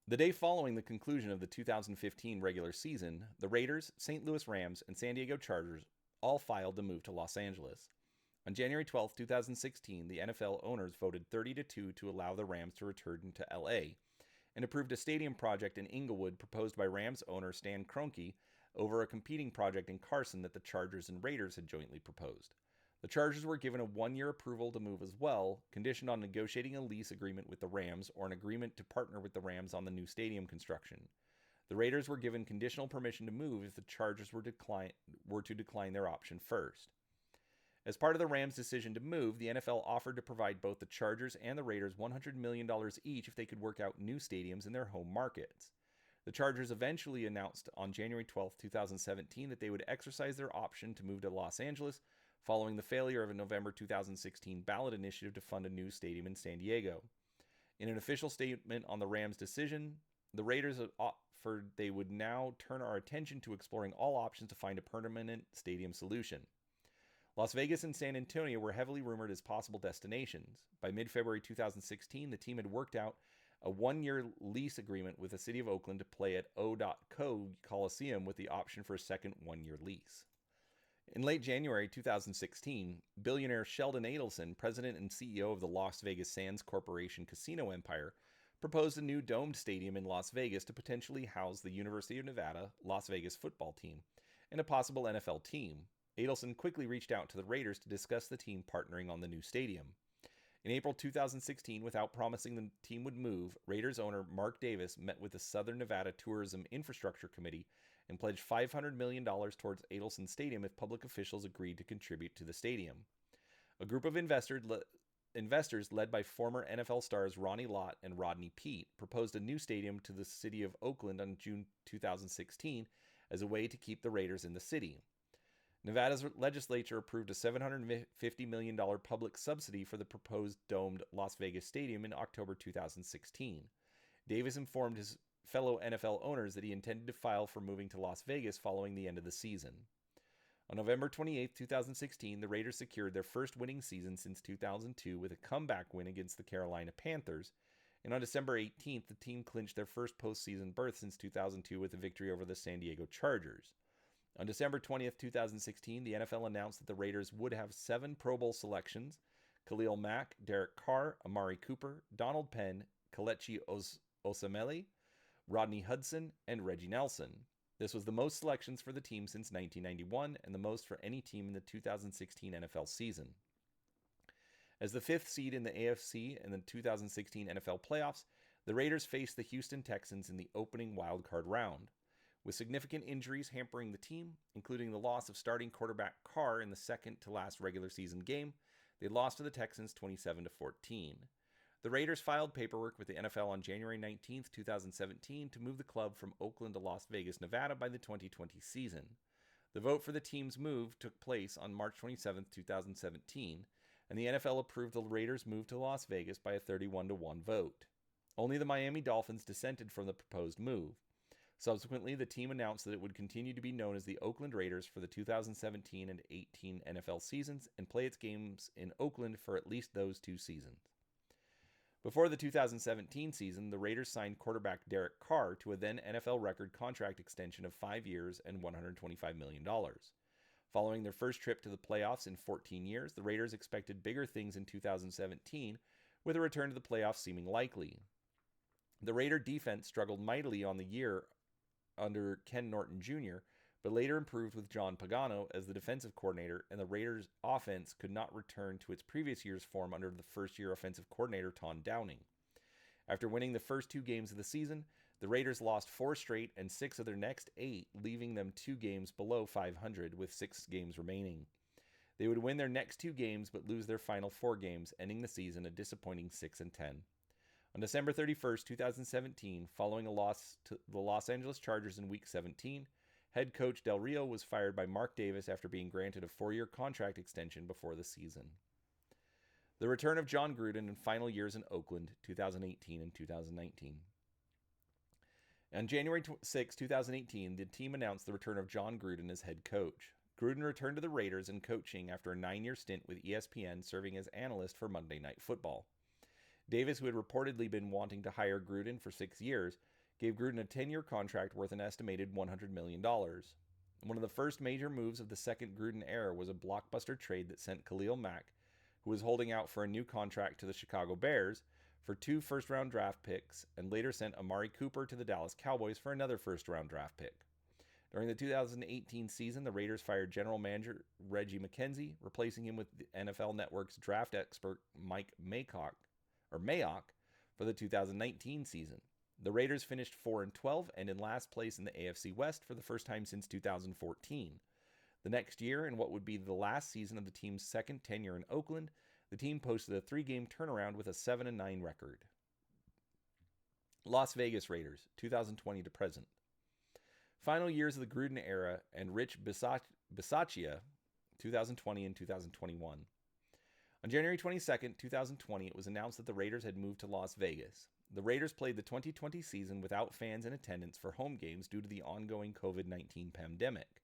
The day following the conclusion of the 2015 regular season, the Raiders, St. Louis Rams, and San Diego Chargers all filed to move to Los Angeles. On January 12, 2016, the NFL owners voted 30-2 to allow the Rams to return to LA and approved a stadium project in Inglewood proposed by Rams owner Stan Kroenke over a competing project in Carson that the Chargers and Raiders had jointly proposed. The Chargers were given a 1-year approval to move as well, conditioned on negotiating a lease agreement with the Rams or an agreement to partner with the Rams on the new stadium construction. The Raiders were given conditional permission to move if the Chargers were to decline their option first. As part of the Rams' decision to move, the NFL offered to provide both the Chargers and the Raiders $100 million each if they could work out new stadiums in their home markets. The Chargers eventually announced on January 12, 2017 that they would exercise their option to move to Los Angeles following the failure of a November 2016 ballot initiative to fund a new stadium in San Diego. In an official statement on the Rams' decision, the Raiders offered they would now turn our attention to exploring all options to find a permanent stadium solution. Las Vegas and San Antonio were heavily rumored as possible destinations. By mid-February 2016, the team had worked out a 1-year lease agreement with the city of Oakland to play at O.Co Coliseum with the option for a second 1-year lease. In late January 2016, billionaire Sheldon Adelson, president and CEO of the Las Vegas Sands Corporation casino empire, proposed a new domed stadium in Las Vegas to potentially house the University of Nevada Las Vegas football team and a possible NFL team. Adelson quickly reached out to the Raiders to discuss the team partnering on the new stadium. In April 2016, without promising the team would move, Raiders owner Mark Davis met with the Southern Nevada Tourism Infrastructure Committee and pledged $500 million towards Adelson Stadium if public officials agreed to contribute to the stadium. A group of investors led by former NFL stars Ronnie Lott and Rodney Peete proposed a new stadium to the city of Oakland on June 2016 as a way to keep the Raiders in the city. Nevada's legislature approved a $750 million public subsidy for the proposed domed Las Vegas stadium in October 2016. Davis informed his fellow NFL owners that he intended to file for moving to Las Vegas following the end of the season. On November 28, 2016, the Raiders secured their first winning season since 2002 with a comeback win against the Carolina Panthers, and on December 18th, the team clinched their first postseason berth since 2002 with a victory over the San Diego Chargers. On December 20th, 2016, the NFL announced that the Raiders would have 7 Pro Bowl selections: Khalil Mack, Derek Carr, Amari Cooper, Donald Penn, Kelechi Osemele, Rodney Hudson, and Reggie Nelson. This was the most selections for the team since 1991 and the most for any team in the 2016 NFL season. As the 5th seed in the AFC in the 2016 NFL playoffs, the Raiders faced the Houston Texans in the opening wildcard round. With significant injuries hampering the team, including the loss of starting quarterback Carr in the second-to-last regular season game, they lost to the Texans 27-14. The Raiders filed paperwork with the NFL on January 19, 2017 to move the club from Oakland to Las Vegas, Nevada by the 2020 season. The vote for the team's move took place on March 27, 2017, and the NFL approved the Raiders' move to Las Vegas by a 31-1 vote. Only the Miami Dolphins dissented from the proposed move. Subsequently, the team announced that it would continue to be known as the Oakland Raiders for the 2017 and 18 NFL seasons and play its games in Oakland for at least those 2 seasons. Before the 2017 season, the Raiders signed quarterback Derek Carr to a then NFL record contract extension of 5 years and $125 million. Following their first trip to the playoffs in 14 years, the Raiders expected bigger things in 2017, with a return to the playoffs seeming likely. The Raider defense struggled mightily on the year under Ken Norton Jr., but later improved with John Pagano as the defensive coordinator, and the Raiders' offense could not return to its previous year's form under the first-year offensive coordinator Tom Downing. After winning the first 2 games of the season, the Raiders lost 4 straight and 6 of their next 8, leaving them 2 games below 500 with 6 games remaining. They would win their next 2 games but lose their final 4 games, ending the season a disappointing 6-10. On December 31st, 2017, following a loss to the Los Angeles Chargers in Week 17, head coach Del Rio was fired by Mark Davis after being granted a 4-year contract extension before the season. The return of John Gruden in final years in Oakland, 2018 and 2019. On January 6, 2018, the team announced the return of John Gruden as head coach. Gruden returned to the Raiders in coaching after a 9-year stint with ESPN, serving as analyst for Monday Night Football. Davis, who had reportedly been wanting to hire Gruden for 6 years, gave Gruden a 10-year contract worth an estimated $100 million. One of the first major moves of the second Gruden era was a blockbuster trade that sent Khalil Mack, who was holding out for a new contract to the Chicago Bears, for 2 first-round draft picks, and later sent Amari Cooper to the Dallas Cowboys for another first-round draft pick. During the 2018 season, the Raiders fired general manager Reggie McKenzie, replacing him with the NFL Network's draft expert Mike Mayock for the 2019 season. The Raiders finished 4-12 and in last place in the AFC West for the first time since 2014. The next year, in what would be the last season of the team's second tenure in Oakland, the team posted a 3-game turnaround with a 7-9 record. Las Vegas Raiders, 2020 to present. Final years of the Gruden era and Rich Bisaccia, 2020 and 2021. On January 22, 2020, it was announced that the Raiders had moved to Las Vegas. The Raiders played the 2020 season without fans in attendance for home games due to the ongoing COVID-19 pandemic.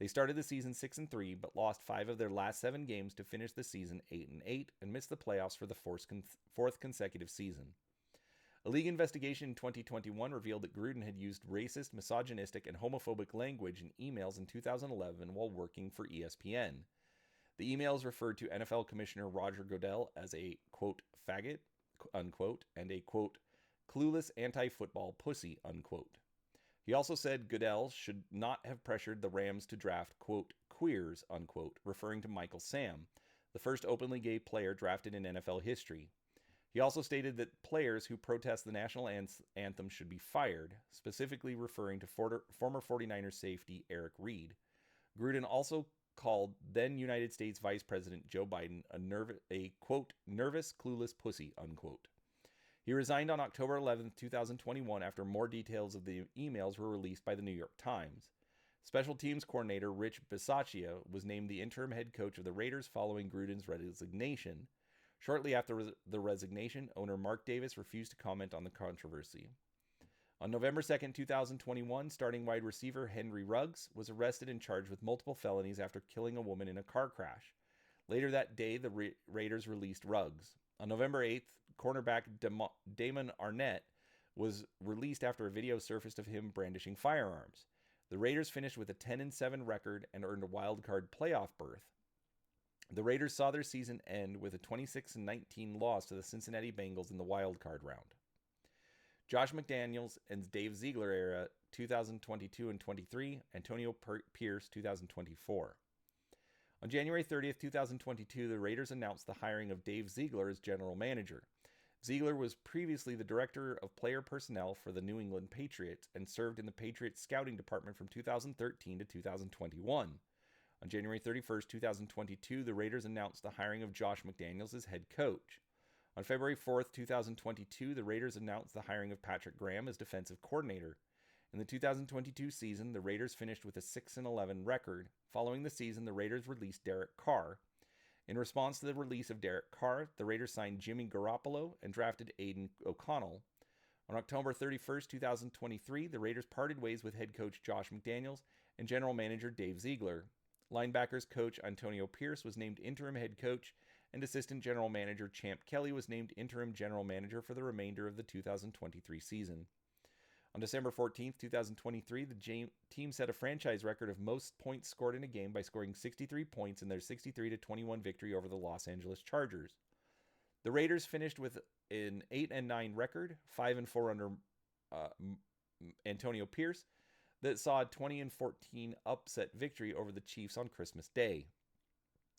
They started the season 6-3, but lost 5 of their last 7 games to finish the season 8-8 and missed the playoffs for the 4th consecutive season. A league investigation in 2021 revealed that Gruden had used racist, misogynistic, and homophobic language in emails in 2011 while working for ESPN. The emails referred to NFL Commissioner Roger Goodell as a, quote, faggot, unquote, and a, quote, clueless anti-football pussy, unquote. He also said Goodell should not have pressured the Rams to draft, quote, queers, unquote, referring to Michael Sam, the first openly gay player drafted in NFL history. He also stated that players who protest the national anthem should be fired, specifically referring to former 49ers safety Eric Reid. Gruden also called then United States Vice President Joe Biden a quote, nervous, clueless pussy, unquote. He resigned on October 11, 2021, after more details of the emails were released by the New York Times. Special teams coordinator Rich Bisaccia was named the interim head coach of the Raiders following Gruden's resignation. Shortly after the resignation, owner Mark Davis refused to comment on the controversy. On November 2, 2021, starting wide receiver Henry Ruggs was arrested and charged with multiple felonies after killing a woman in a car crash. Later that day, the Raiders released Ruggs. On November 8th, cornerback Damon Arnett was released after a video surfaced of him brandishing firearms. The Raiders finished with a 10-7 record and earned a wild-card playoff berth. The Raiders saw their season end with a 26-19 loss to the Cincinnati Bengals in the wild-card round. Josh McDaniels and Dave Ziegler era 2022 and 23, Antonio Pierce 2024. On January 30, 2022, the Raiders announced the hiring of Dave Ziegler as general manager. Ziegler was previously the director of player personnel for the New England Patriots and served in the Patriots scouting department from 2013 to 2021. On January 31, 2022, the Raiders announced the hiring of Josh McDaniels as head coach. On February 4, 2022, the Raiders announced the hiring of Patrick Graham as defensive coordinator. In the 2022 season, the Raiders finished with a 6-11 record. Following the season, the Raiders released Derek Carr. In response to the release of Derek Carr, the Raiders signed Jimmy Garoppolo and drafted Aiden O'Connell. On October 31, 2023, the Raiders parted ways with head coach Josh McDaniels and general manager Dave Ziegler. Linebackers coach Antonio Pierce was named interim head coach, and assistant general manager Champ Kelly was named interim general manager for the remainder of the 2023 season. On December 14, 2023, the team set a franchise record of most points scored in a game by scoring 63 points in their 63-21 victory over the Los Angeles Chargers. The Raiders finished with an 8-9 record, 5-4 under Antonio Pierce, that saw a 20-14 upset victory over the Chiefs on Christmas Day.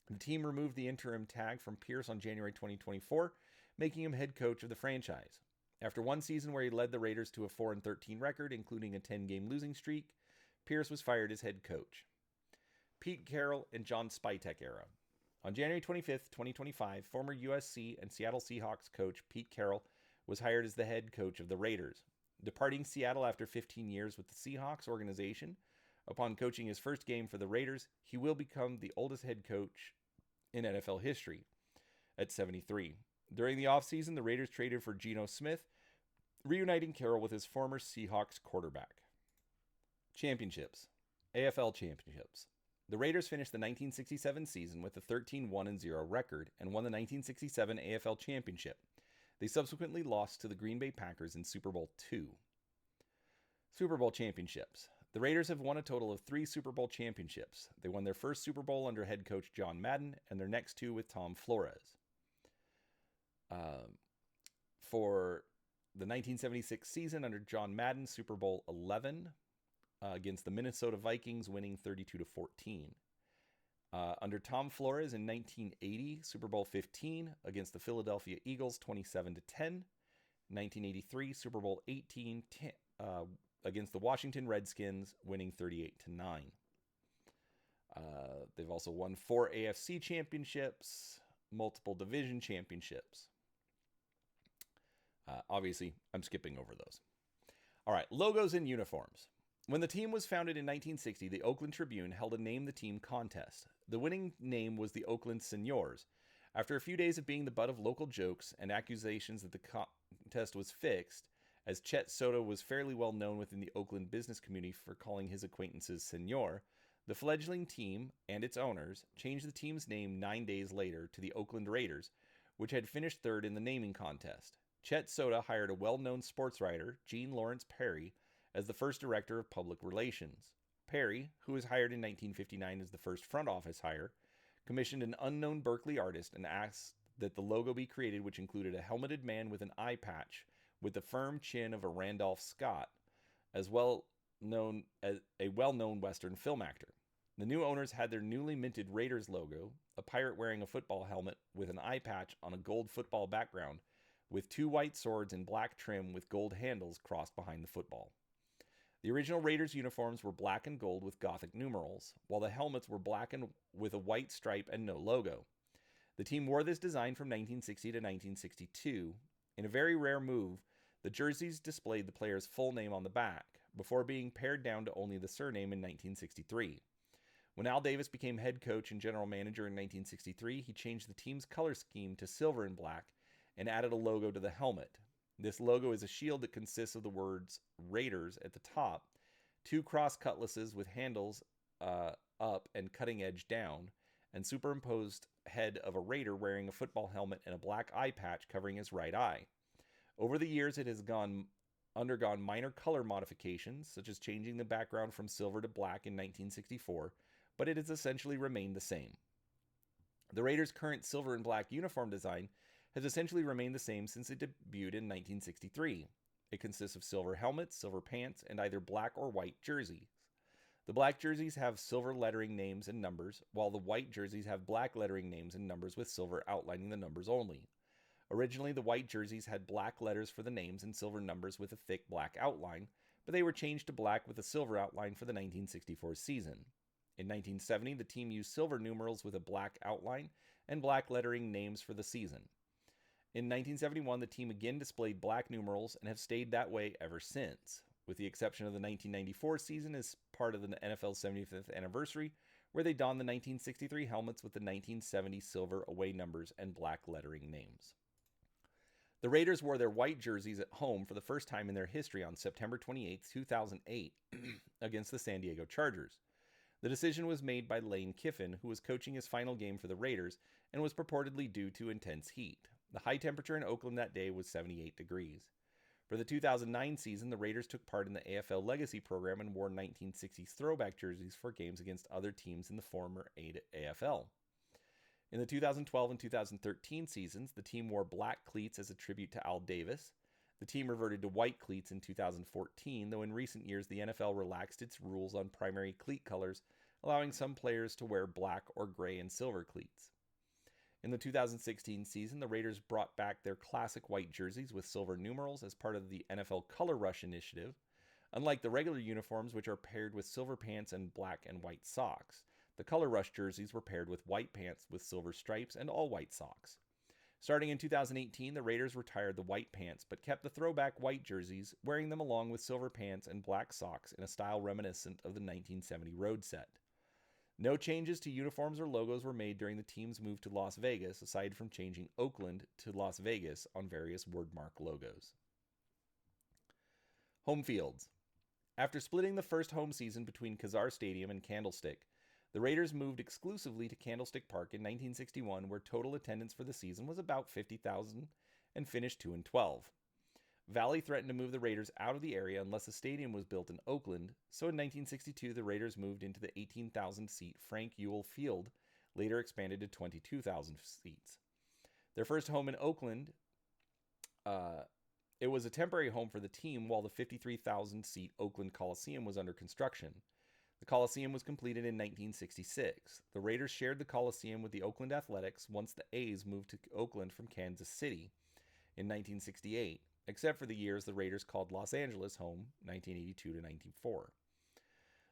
The team removed the interim tag from Pierce on January 2024, making him head coach of the franchise. After one season where he led the Raiders to a 4-13 record, including a 10-game losing streak, Pierce was fired as head coach. Pete Carroll and John Spytek era. On January 25, 2025, former USC and Seattle Seahawks coach Pete Carroll was hired as the head coach of the Raiders. Departing Seattle after 15 years with the Seahawks organization, upon coaching his first game for the Raiders, he will become the oldest head coach in NFL history at 73. During the offseason, the Raiders traded for Geno Smith, reuniting Carroll with his former Seahawks quarterback. Championships. AFL Championships. The Raiders finished the 1967 season with a 13-1-0 record and won the 1967 AFL Championship. They subsequently lost to the Green Bay Packers in Super Bowl II. Super Bowl Championships. The Raiders have won a total of 3 Super Bowl championships. They won their first Super Bowl under head coach John Madden and their next 2 with Tom Flores. For the 1976 season under John Madden, Super Bowl 11 against the Minnesota Vikings, winning 32-14. Under Tom Flores in 1980, Super Bowl 15 against the Philadelphia Eagles, 27-10. 1983, Super Bowl 18 against the Washington Redskins, winning 38-9. They've also won 4 AFC championships, multiple division championships. Obviously, I'm skipping over those. All right, logos and uniforms. When the team was founded in 1960, the Oakland Tribune held a Name the Team contest. The winning name was the Oakland Seniors. After a few days of being the butt of local jokes and accusations that the contest was fixed, as Chet Soto was fairly well known within the Oakland business community for calling his acquaintances Senor, the fledgling team and its owners changed the team's name 9 days later to the Oakland Raiders, which had finished third in the naming contest. Chet Soto hired a well-known sports writer, Gene Lawrence Perry, as the first director of public relations. Perry, who was hired in 1959 as the first front office hire, commissioned an unknown Berkeley artist and asked that the logo be created, which included a helmeted man with an eye patch with the firm chin of a Randolph Scott, as well known as a well-known Western film actor. The new owners had their newly minted Raiders logo, a pirate wearing a football helmet with an eye patch on a gold football background, with 2 white swords in black trim with gold handles crossed behind the football. The original Raiders uniforms were black and gold with Gothic numerals, while the helmets were black and with a white stripe and no logo. The team wore this design from 1960 to 1962. In a very rare move, the jerseys displayed the player's full name on the back, before being pared down to only the surname in 1963. When Al Davis became head coach and general manager in 1963, he changed the team's color scheme to silver and black and added a logo to the helmet. This logo is a shield that consists of the words Raiders at the top, 2 cross cutlasses with handles up and cutting edge down, and superimposed head of a Raider wearing a football helmet and a black eye patch covering his right eye. Over the years, it has undergone minor color modifications, such as changing the background from silver to black in 1964, but it has essentially remained the same. The Raiders' current silver and black uniform design has essentially remained the same since it debuted in 1963. It consists of silver helmets, silver pants, and either black or white jerseys. The black jerseys have silver lettering names and numbers, while the white jerseys have black lettering names and numbers with silver outlining the numbers only. Originally, the white jerseys had black letters for the names and silver numbers with a thick black outline, but they were changed to black with a silver outline for the 1964 season. In 1970, the team used silver numerals with a black outline and black lettering names for the season. In 1971, the team again displayed black numerals and have stayed that way ever since, with the exception of the 1994 season as part of the NFL's 75th anniversary, where they donned the 1963 helmets with the 1970 silver away numbers and black lettering names. The Raiders wore their white jerseys at home for the first time in their history on September 28, 2008, against the San Diego Chargers. The decision was made by Lane Kiffin, who was coaching his final game for the Raiders, and was purportedly due to intense heat. The high temperature in Oakland that day was 78 degrees. For the 2009 season, the Raiders took part in the AFL Legacy program and wore 1960s throwback jerseys for games against other teams in the former AFL. In the 2012 and 2013 seasons, the team wore black cleats as a tribute to Al Davis. The team reverted to white cleats in 2014, though in recent years the NFL relaxed its rules on primary cleat colors, allowing some players to wear black or gray and silver cleats. In the 2016 season, the Raiders brought back their classic white jerseys with silver numerals as part of the NFL Color Rush initiative. Unlike the regular uniforms, which are paired with silver pants and black and white socks, the Color Rush jerseys were paired with white pants with silver stripes and all white socks. Starting in 2018, the Raiders retired the white pants but kept the throwback white jerseys, wearing them along with silver pants and black socks in a style reminiscent of the 1970 road set. No changes to uniforms or logos were made during the team's move to Las Vegas, aside from changing Oakland to Las Vegas on various wordmark logos. Home fields. After splitting the first home season between Kezar Stadium and Candlestick, the Raiders moved exclusively to Candlestick Park in 1961, where total attendance for the season was about 50,000 and finished 2-12. Valley threatened to move the Raiders out of the area unless a stadium was built in Oakland, so in 1962 the Raiders moved into the 18,000-seat Frank Ewell Field, later expanded to 22,000 seats. Their first home in Oakland, it was a temporary home for the team while the 53,000-seat Oakland Coliseum was under construction. The Coliseum was completed in 1966. The Raiders shared the Coliseum with the Oakland Athletics once the A's moved to Oakland from Kansas City in 1968, except for the years the Raiders called Los Angeles home, 1982 to 1994.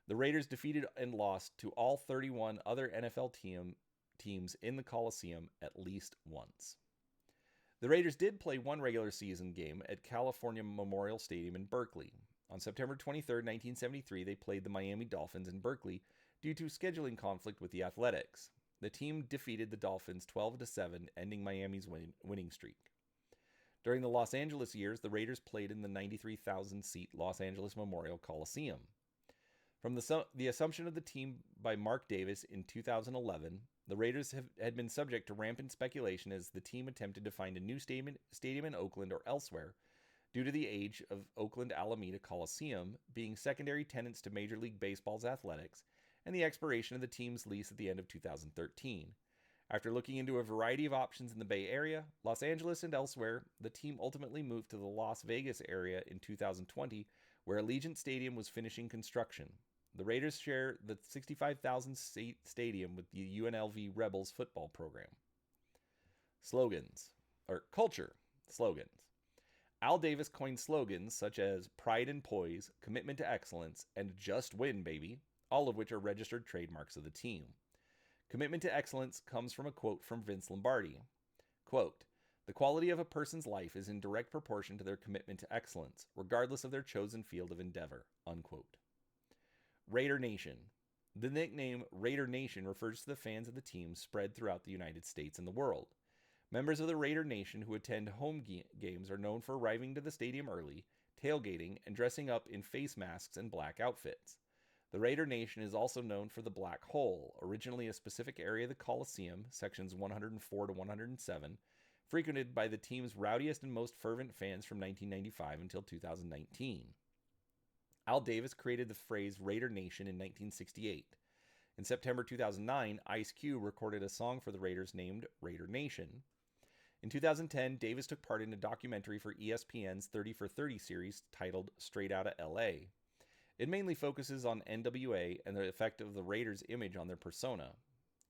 The Raiders defeated and lost to all 31 other NFL teams in the Coliseum at least once. The Raiders did play one regular season game at California Memorial Stadium in Berkeley. On September 23, 1973, they played the Miami Dolphins in Berkeley due to scheduling conflict with the Athletics. The team defeated the Dolphins 12-7, ending Miami's winning streak. During the Los Angeles years, the Raiders played in the 93,000-seat Los Angeles Memorial Coliseum. From the assumption of the team by Mark Davis in 2011, the Raiders had been subject to rampant speculation as the team attempted to find a new stadium in Oakland or elsewhere due to the age of Oakland Alameda Coliseum being secondary tenants to Major League Baseball's Athletics and the expiration of the team's lease at the end of 2013. After looking into a variety of options in the Bay Area, Los Angeles, and elsewhere, the team ultimately moved to the Las Vegas area in 2020, where Allegiant Stadium was finishing construction. The Raiders share the 65,000-seat stadium with the UNLV Rebels football program. Culture slogans. Al Davis coined slogans such as pride and poise, commitment to excellence, and just win, baby, all of which are registered trademarks of the team. Commitment to excellence comes from a quote from Vince Lombardi. Quote, "The quality of a person's life is in direct proportion to their commitment to excellence, regardless of their chosen field of endeavor." Unquote. Raider Nation. The nickname Raider Nation refers to the fans of the team spread throughout the United States and the world. Members of the Raider Nation who attend home games are known for arriving to the stadium early, tailgating, and dressing up in face masks and black outfits. The Raider Nation is also known for the Black Hole, originally a specific area of the Coliseum, sections 104 to 107, frequented by the team's rowdiest and most fervent fans from 1995 until 2019. Al Davis created the phrase Raider Nation in 1968. In September 2009, Ice Cube recorded a song for the Raiders named Raider Nation. In 2010, Davis took part in a documentary for ESPN's 30 for 30 series titled Straight Outta LA. It mainly focuses on NWA and the effect of the Raiders' image on their persona.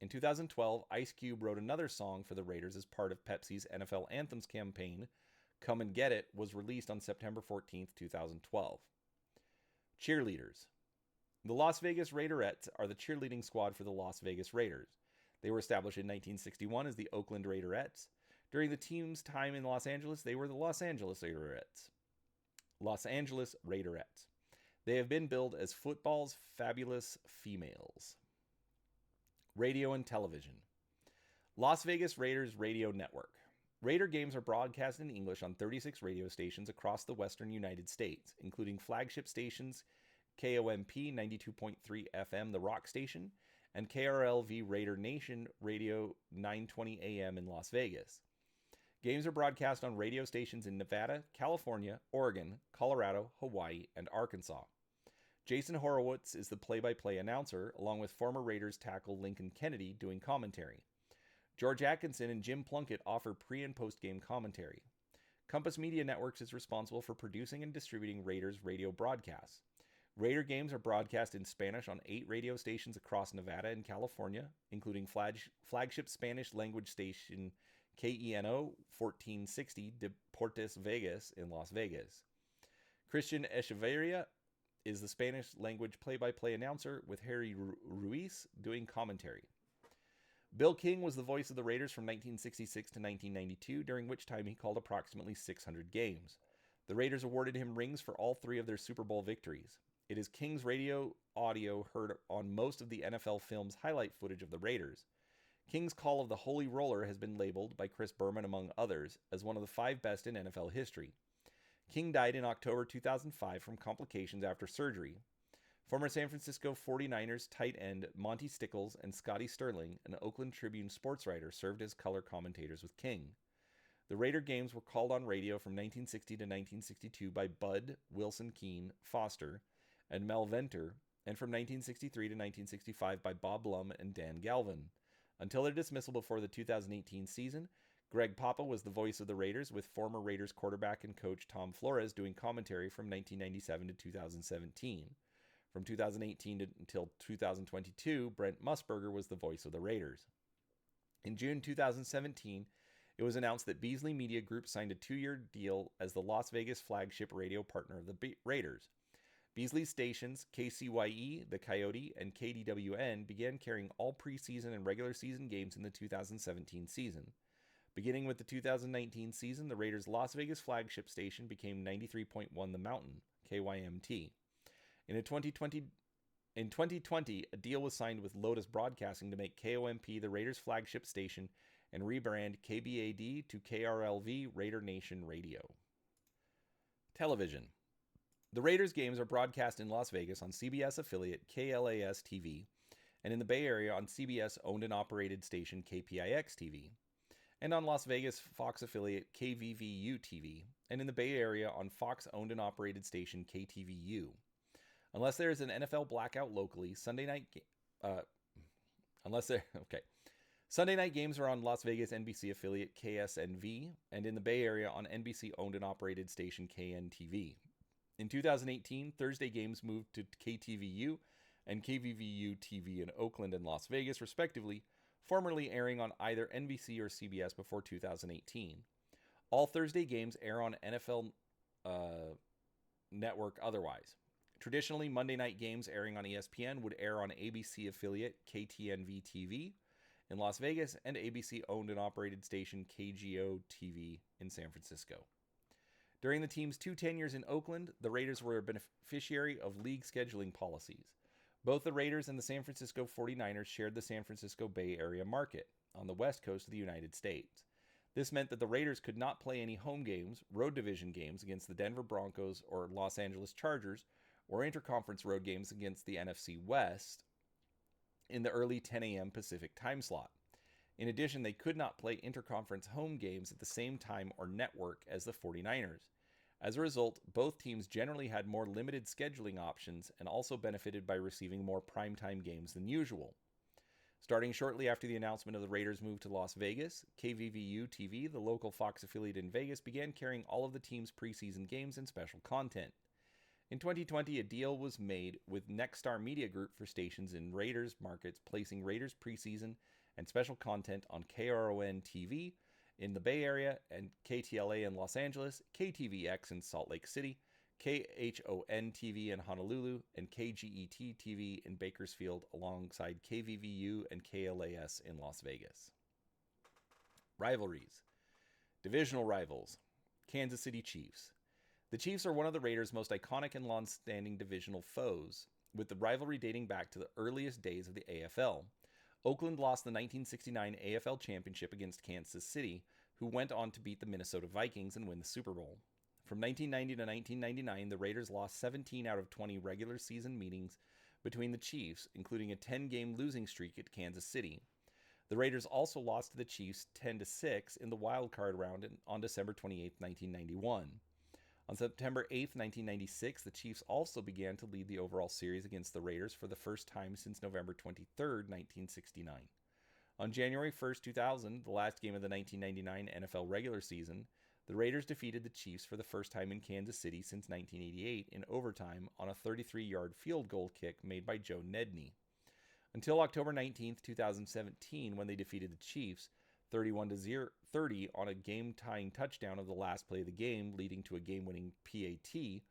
In 2012, Ice Cube wrote another song for the Raiders as part of Pepsi's NFL Anthems campaign. Come and Get It was released on September 14, 2012. Cheerleaders. The Las Vegas Raiderettes are the cheerleading squad for the Las Vegas Raiders. They were established in 1961 as the Oakland Raiderettes. During the team's time in Los Angeles, they were the Los Angeles Raiderettes. Los Angeles Raiderettes. They have been billed as football's fabulous females. Radio and television. Las Vegas Raiders Radio Network. Raider games are broadcast in English on 36 radio stations across the western United States, including flagship stations KOMP 92.3 FM, the Rock Station, and KRLV Raider Nation Radio 920 AM in Las Vegas. Games are broadcast on radio stations in Nevada, California, Oregon, Colorado, Hawaii, and Arkansas. Jason Horowitz is the play-by-play announcer, along with former Raiders tackle Lincoln Kennedy doing commentary. George Atkinson and Jim Plunkett offer pre- and post-game commentary. Compass Media Networks is responsible for producing and distributing Raiders radio broadcasts. Raider games are broadcast in Spanish on 8 radio stations across Nevada and California, including flagship Spanish language station KENO 1460 Deportes Vegas in Las Vegas. Christian Echeverria is the Spanish language play-by-play announcer, with Harry Ruiz doing commentary. Bill King was the voice of the Raiders from 1966 to 1992, during which time he called approximately 600 games. The Raiders awarded him rings for all 3 of their Super Bowl victories. It is King's radio audio heard on most of the NFL Films highlight footage of the Raiders. King's call of the Holy Roller has been labeled, by Chris Berman among others, as one of the 5 best in NFL history. King died in October 2005 from complications after surgery. Former San Francisco 49ers tight end Monty Stickles and Scotty Sterling, an Oakland Tribune sports writer, served as color commentators with King. The Raider games were called on radio from 1960 to 1962 by Bud, Wilson Keene, Foster, and Mel Venter, and from 1963 to 1965 by Bob Blum and Dan Galvin. Until their dismissal before the 2018 season, Greg Papa was the voice of the Raiders, with former Raiders quarterback and coach Tom Flores doing commentary from 1997 to 2017. From 2018 until 2022, Brent Musburger was the voice of the Raiders. In June 2017, it was announced that Beasley Media Group signed a 2-year deal as the Las Vegas flagship radio partner of the Raiders. Beasley's stations, KCYE, The Coyote, and KDWN, began carrying all preseason and regular season games in the 2017 season. Beginning with the 2019 season, the Raiders' Las Vegas flagship station became 93.1 The Mountain, KYMT. In 2020, a deal was signed with Lotus Broadcasting to make KOMP the Raiders' flagship station and rebrand KBAD to KRLV Raider Nation Radio. Television. The Raiders games are broadcast in Las Vegas on CBS affiliate KLAS TV, and in the Bay Area on CBS owned and operated station KPIX TV, and on Las Vegas Fox affiliate KVVU TV, and in the Bay Area on Fox owned and operated station KTVU. Unless there is an NFL blackout locally, Sunday night games are on Las Vegas NBC affiliate KSNV, and in the Bay Area on NBC owned and operated station KNTV. In 2018, Thursday games moved to KTVU and KVVU TV in Oakland and Las Vegas, respectively, formerly airing on either NBC or CBS before 2018. All Thursday games air on NFL Network otherwise. Traditionally, Monday night games airing on ESPN would air on ABC affiliate KTNV TV in Las Vegas and ABC owned and operated station KGO TV in San Francisco. During the team's 2 tenures in Oakland, the Raiders were a beneficiary of league scheduling policies. Both the Raiders and the San Francisco 49ers shared the San Francisco Bay Area market on the west coast of the United States. This meant that the Raiders could not play any home games, road division games against the Denver Broncos or Los Angeles Chargers, or interconference road games against the NFC West in the early 10 a.m. Pacific time slot. In addition, they could not play interconference home games at the same time or network as the 49ers. As a result, both teams generally had more limited scheduling options and also benefited by receiving more primetime games than usual. Starting shortly after the announcement of the Raiders' move to Las Vegas, KVVU TV, the local Fox affiliate in Vegas, began carrying all of the team's preseason games and special content. In 2020, a deal was made with Nexstar Media Group for stations in Raiders markets, placing Raiders preseason and special content on KRON TV in the Bay Area and KTLA in Los Angeles, KTVX in Salt Lake City, KHON TV in Honolulu, and KGET TV in Bakersfield, alongside KVVU and KLAS in Las Vegas. Rivalries. Divisional rivals. Kansas City Chiefs. The Chiefs are one of the Raiders' most iconic and long-standing divisional foes, with the rivalry dating back to the earliest days of the AFL. Oakland lost the 1969 AFL Championship against Kansas City, who went on to beat the Minnesota Vikings and win the Super Bowl. From 1990 to 1999, the Raiders lost 17 out of 20 regular season meetings between the Chiefs, including a 10-game losing streak at Kansas City. The Raiders also lost to the Chiefs 10-6 in the wild card round on December 28, 1991. On September 8, 1996, the Chiefs also began to lead the overall series against the Raiders for the first time since November 23, 1969. On January 1, 2000, the last game of the 1999 NFL regular season, The Raiders defeated the Chiefs for the first time in Kansas City since 1988 in overtime on a 33-yard field goal kick made by Joe Nedney. Until October 19, 2017, when they defeated the Chiefs 31-30 on a game-tying touchdown of the last play of the game, leading to a game-winning PAT,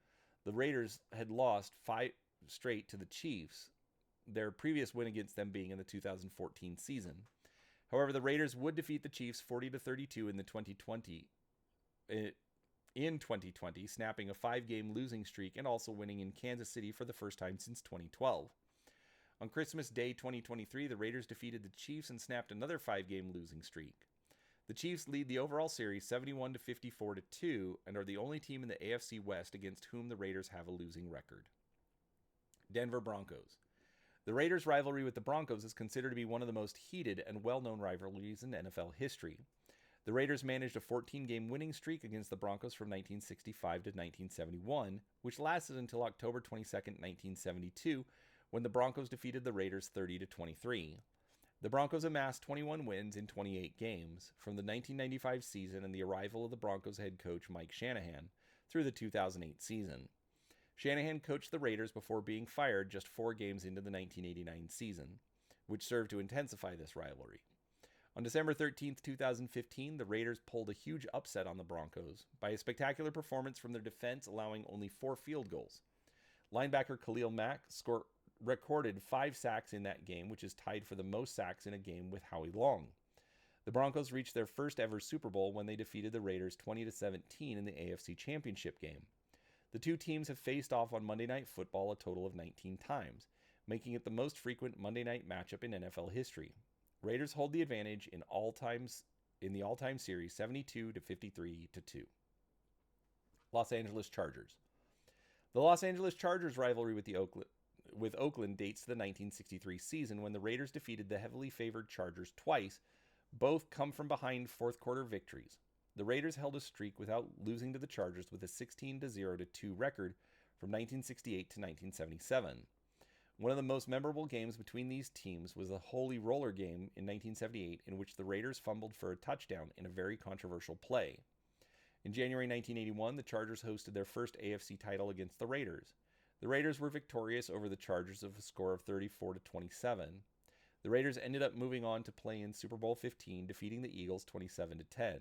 the Raiders had lost 5 straight to the Chiefs, their previous win against them being in the 2014 season. However, the Raiders would defeat the Chiefs 40-32 in 2020, snapping a 5-game losing streak and also winning in Kansas City for the first time since 2012. On Christmas Day 2023, the Raiders defeated the Chiefs and snapped another 5-game losing streak. The Chiefs lead the overall series 71-54-2 and are the only team in the AFC West against whom the Raiders have a losing record. Denver Broncos. The Raiders' rivalry with the Broncos is considered to be one of the most heated and well-known rivalries in NFL history. The Raiders managed a 14-game winning streak against the Broncos from 1965 to 1971, which lasted until October 22, 1972, when the Broncos defeated the Raiders 30-23. The Broncos amassed 21 wins in 28 games from the 1995 season and the arrival of the Broncos head coach Mike Shanahan through the 2008 season. Shanahan coached the Raiders before being fired just 4 games into the 1989 season, which served to intensify this rivalry. On December 13, 2015, the Raiders pulled a huge upset on the Broncos by a spectacular performance from their defense, allowing only 4 field goals. Linebacker Khalil Mack recorded 5 sacks in that game, which is tied for the most sacks in a game with Howie Long. The Broncos reached their first ever Super Bowl when they defeated the Raiders 20-17 in the AFC Championship game. The two teams have faced off on Monday Night Football a total of 19 times, making it the most frequent Monday night matchup in NFL history. Raiders hold the advantage in the all-time series 72-53-2. Los Angeles Chargers. The Los Angeles Chargers rivalry with Oakland dates to the 1963 season when the Raiders defeated the heavily favored Chargers twice, both come from behind fourth quarter victories. The Raiders held a streak without losing to the Chargers with a 16-0-2 record from 1968 to 1977. One of the most memorable games between these teams was the Holy Roller game in 1978, in which the Raiders fumbled for a touchdown in a very controversial play. In January 1981, the Chargers hosted their first AFC title against the Raiders. The Raiders were victorious over the Chargers of a score of 34-27. The Raiders ended up moving on to play in Super Bowl 15, defeating the Eagles 27-10.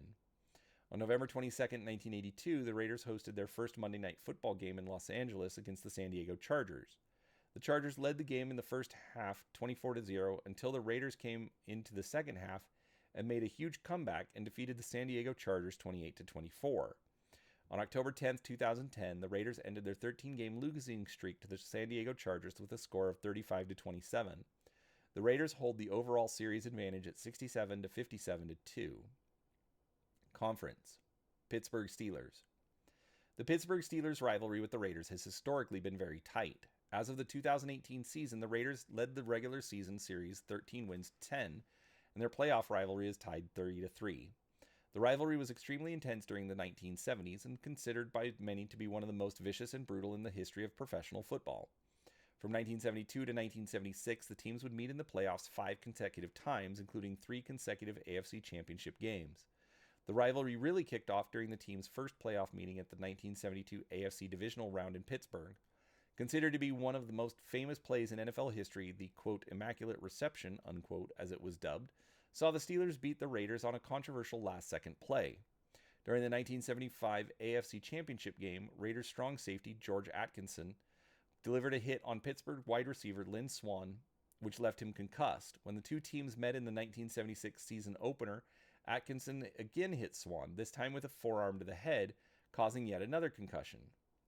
On November 22, 1982, the Raiders hosted their first Monday Night Football game in Los Angeles against the San Diego Chargers. The Chargers led the game in the first half 24-0 until the Raiders came into the second half and made a huge comeback and defeated the San Diego Chargers 28-24. On October 10, 2010, the Raiders ended their 13-game losing streak to the San Diego Chargers with a score of 35-27. The Raiders hold the overall series advantage at 67-57-2. Conference. Pittsburgh Steelers. The Pittsburgh Steelers rivalry with the Raiders has historically been very tight. As of the 2018 season, the Raiders led the regular season series 13 wins to 10, and their playoff rivalry is tied 30-3. The rivalry was extremely intense during the 1970s and considered by many to be one of the most vicious and brutal in the history of professional football. From 1972 to 1976, the teams would meet in the playoffs 5 consecutive times, including 3 consecutive AFC Championship games. The rivalry really kicked off during the team's first playoff meeting at the 1972 AFC Divisional Round in Pittsburgh. Considered to be one of the most famous plays in NFL history, the, quote, immaculate reception, unquote, as it was dubbed, saw the Steelers beat the Raiders on a controversial last-second play. During the 1975 AFC Championship game, Raiders strong safety George Atkinson delivered a hit on Pittsburgh wide receiver Lynn Swann, which left him concussed. When the two teams met in the 1976 season opener, Atkinson again hit Swann, this time with a forearm to the head, causing yet another concussion.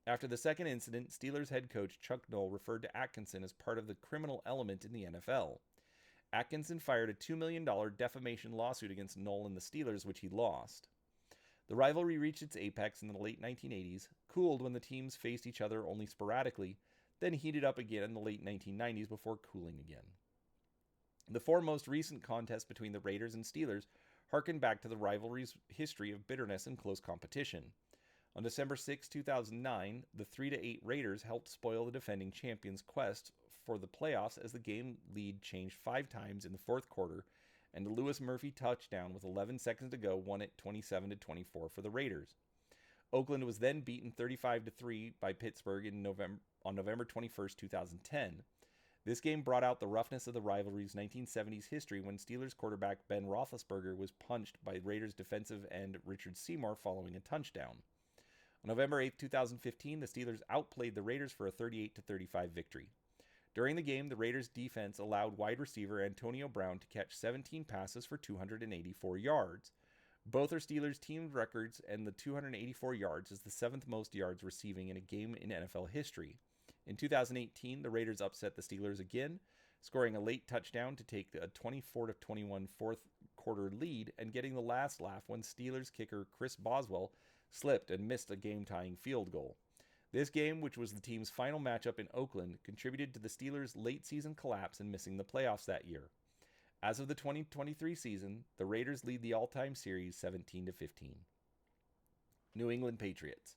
After the second incident, Steelers head coach Chuck Noll referred to Atkinson as part of the criminal element in the NFL. Atkinson fired a $2 million defamation lawsuit against Noll and the Steelers, which he lost. The rivalry reached its apex in the late 1980s, cooled when the teams faced each other only sporadically, then heated up again in the late 1990s before cooling again. The 4 most recent contests between the Raiders and Steelers harken back to the rivalry's history of bitterness and close competition. On December 6, 2009, the 3-8 Raiders helped spoil the defending champions' quest for the playoffs as the game lead changed 5 times in the fourth quarter and the Lewis Murphy touchdown with 11 seconds to go won it 27-24 for the Raiders. Oakland was then beaten 35-3 by Pittsburgh on November 21st, 2010. This game brought out the roughness of the rivalry's 1970s history when Steelers quarterback Ben Roethlisberger was punched by Raiders defensive end Richard Seymour following a touchdown. On November 8, 2015, the Steelers outplayed the Raiders for a 38-35 victory. During the game, the Raiders' defense allowed wide receiver Antonio Brown to catch 17 passes for 284 yards. Both are Steelers' team records, and the 284 yards is the seventh most yards receiving in a game in NFL history. In 2018, the Raiders upset the Steelers again, scoring a late touchdown to take a 24-21 fourth quarter lead and getting the last laugh when Steelers kicker Chris Boswell slipped and missed a game-tying field goal. This game, which was the team's final matchup in Oakland, contributed to the Steelers' late-season collapse and missing the playoffs that year. As of the 2023 season, the Raiders lead the all-time series 17-15. New England Patriots.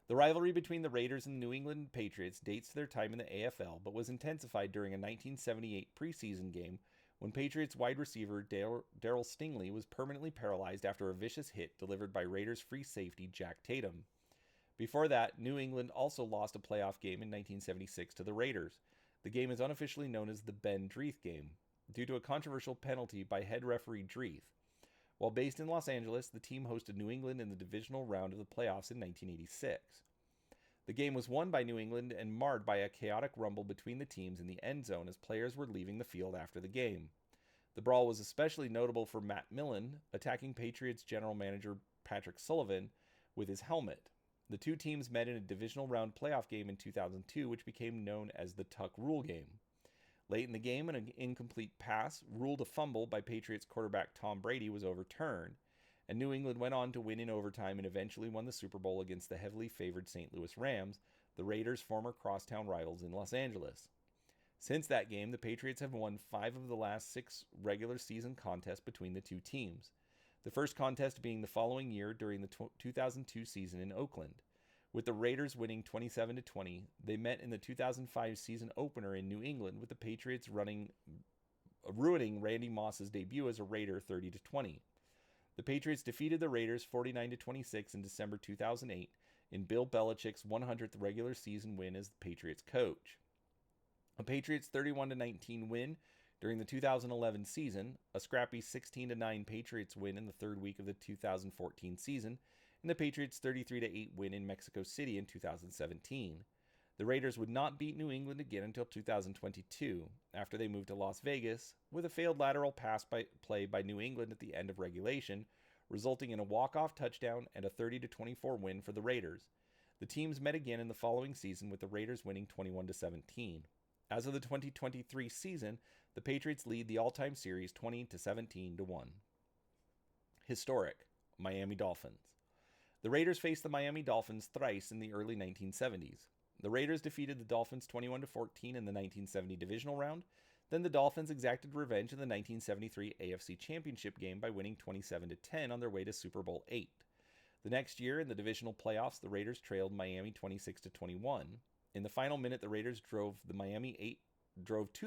The rivalry between the Raiders and the New England Patriots dates to their time in the AFL, but was intensified during a 1978 preseason game when Patriots wide receiver Darryl Stingley was permanently paralyzed after a vicious hit delivered by Raiders free safety Jack Tatum. Before that, New England also lost a playoff game in 1976 to the Raiders. The game is unofficially known as the Ben Dreith game, due to a controversial penalty by head referee Dreith. While based in Los Angeles, the team hosted New England in the divisional round of the playoffs in 1986. The game was won by New England and marred by a chaotic rumble between the teams in the end zone as players were leaving the field after the game. The brawl was especially notable for Matt Millen attacking Patriots general manager Patrick Sullivan with his helmet. The two teams met in a divisional round playoff game in 2002, which became known as the Tuck Rule game. Late in the game, an incomplete pass ruled a fumble by Patriots quarterback Tom Brady was overturned, and New England went on to win in overtime and eventually won the Super Bowl against the heavily favored St. Louis Rams, the Raiders' former crosstown rivals in Los Angeles. Since that game, the Patriots have won 5 of the last 6 regular season contests between the two teams, the first contest being the following year during the 2002 season in Oakland. With the Raiders winning 27-20, they met in the 2005 season opener in New England, with the Patriots ruining Randy Moss's debut as a Raider 30-20. The Patriots defeated the Raiders 49-26 in December 2008 in Bill Belichick's 100th regular season win as the Patriots coach. A Patriots 31-19 win during the 2011 season, a scrappy 16-9 Patriots win in the third week of the 2014 season, and the Patriots' 33-8 win in Mexico City in 2017. The Raiders would not beat New England again until 2022, after they moved to Las Vegas, with a failed lateral pass play by New England at the end of regulation, resulting in a walk-off touchdown and a 30-24 win for the Raiders. The teams met again in the following season, with the Raiders winning 21-17. As of the 2023 season, the Patriots lead the all-time series 20-17-1. Historic: Miami Dolphins. The Raiders faced the Miami Dolphins thrice in the early 1970s. The Raiders defeated the Dolphins 21-14 in the 1970 divisional round. Then the Dolphins exacted revenge in the 1973 AFC Championship game by winning 27-10 on their way to Super Bowl VIII. The next year in the divisional playoffs, the Raiders trailed Miami 26-21. In the final minute, the Raiders drove to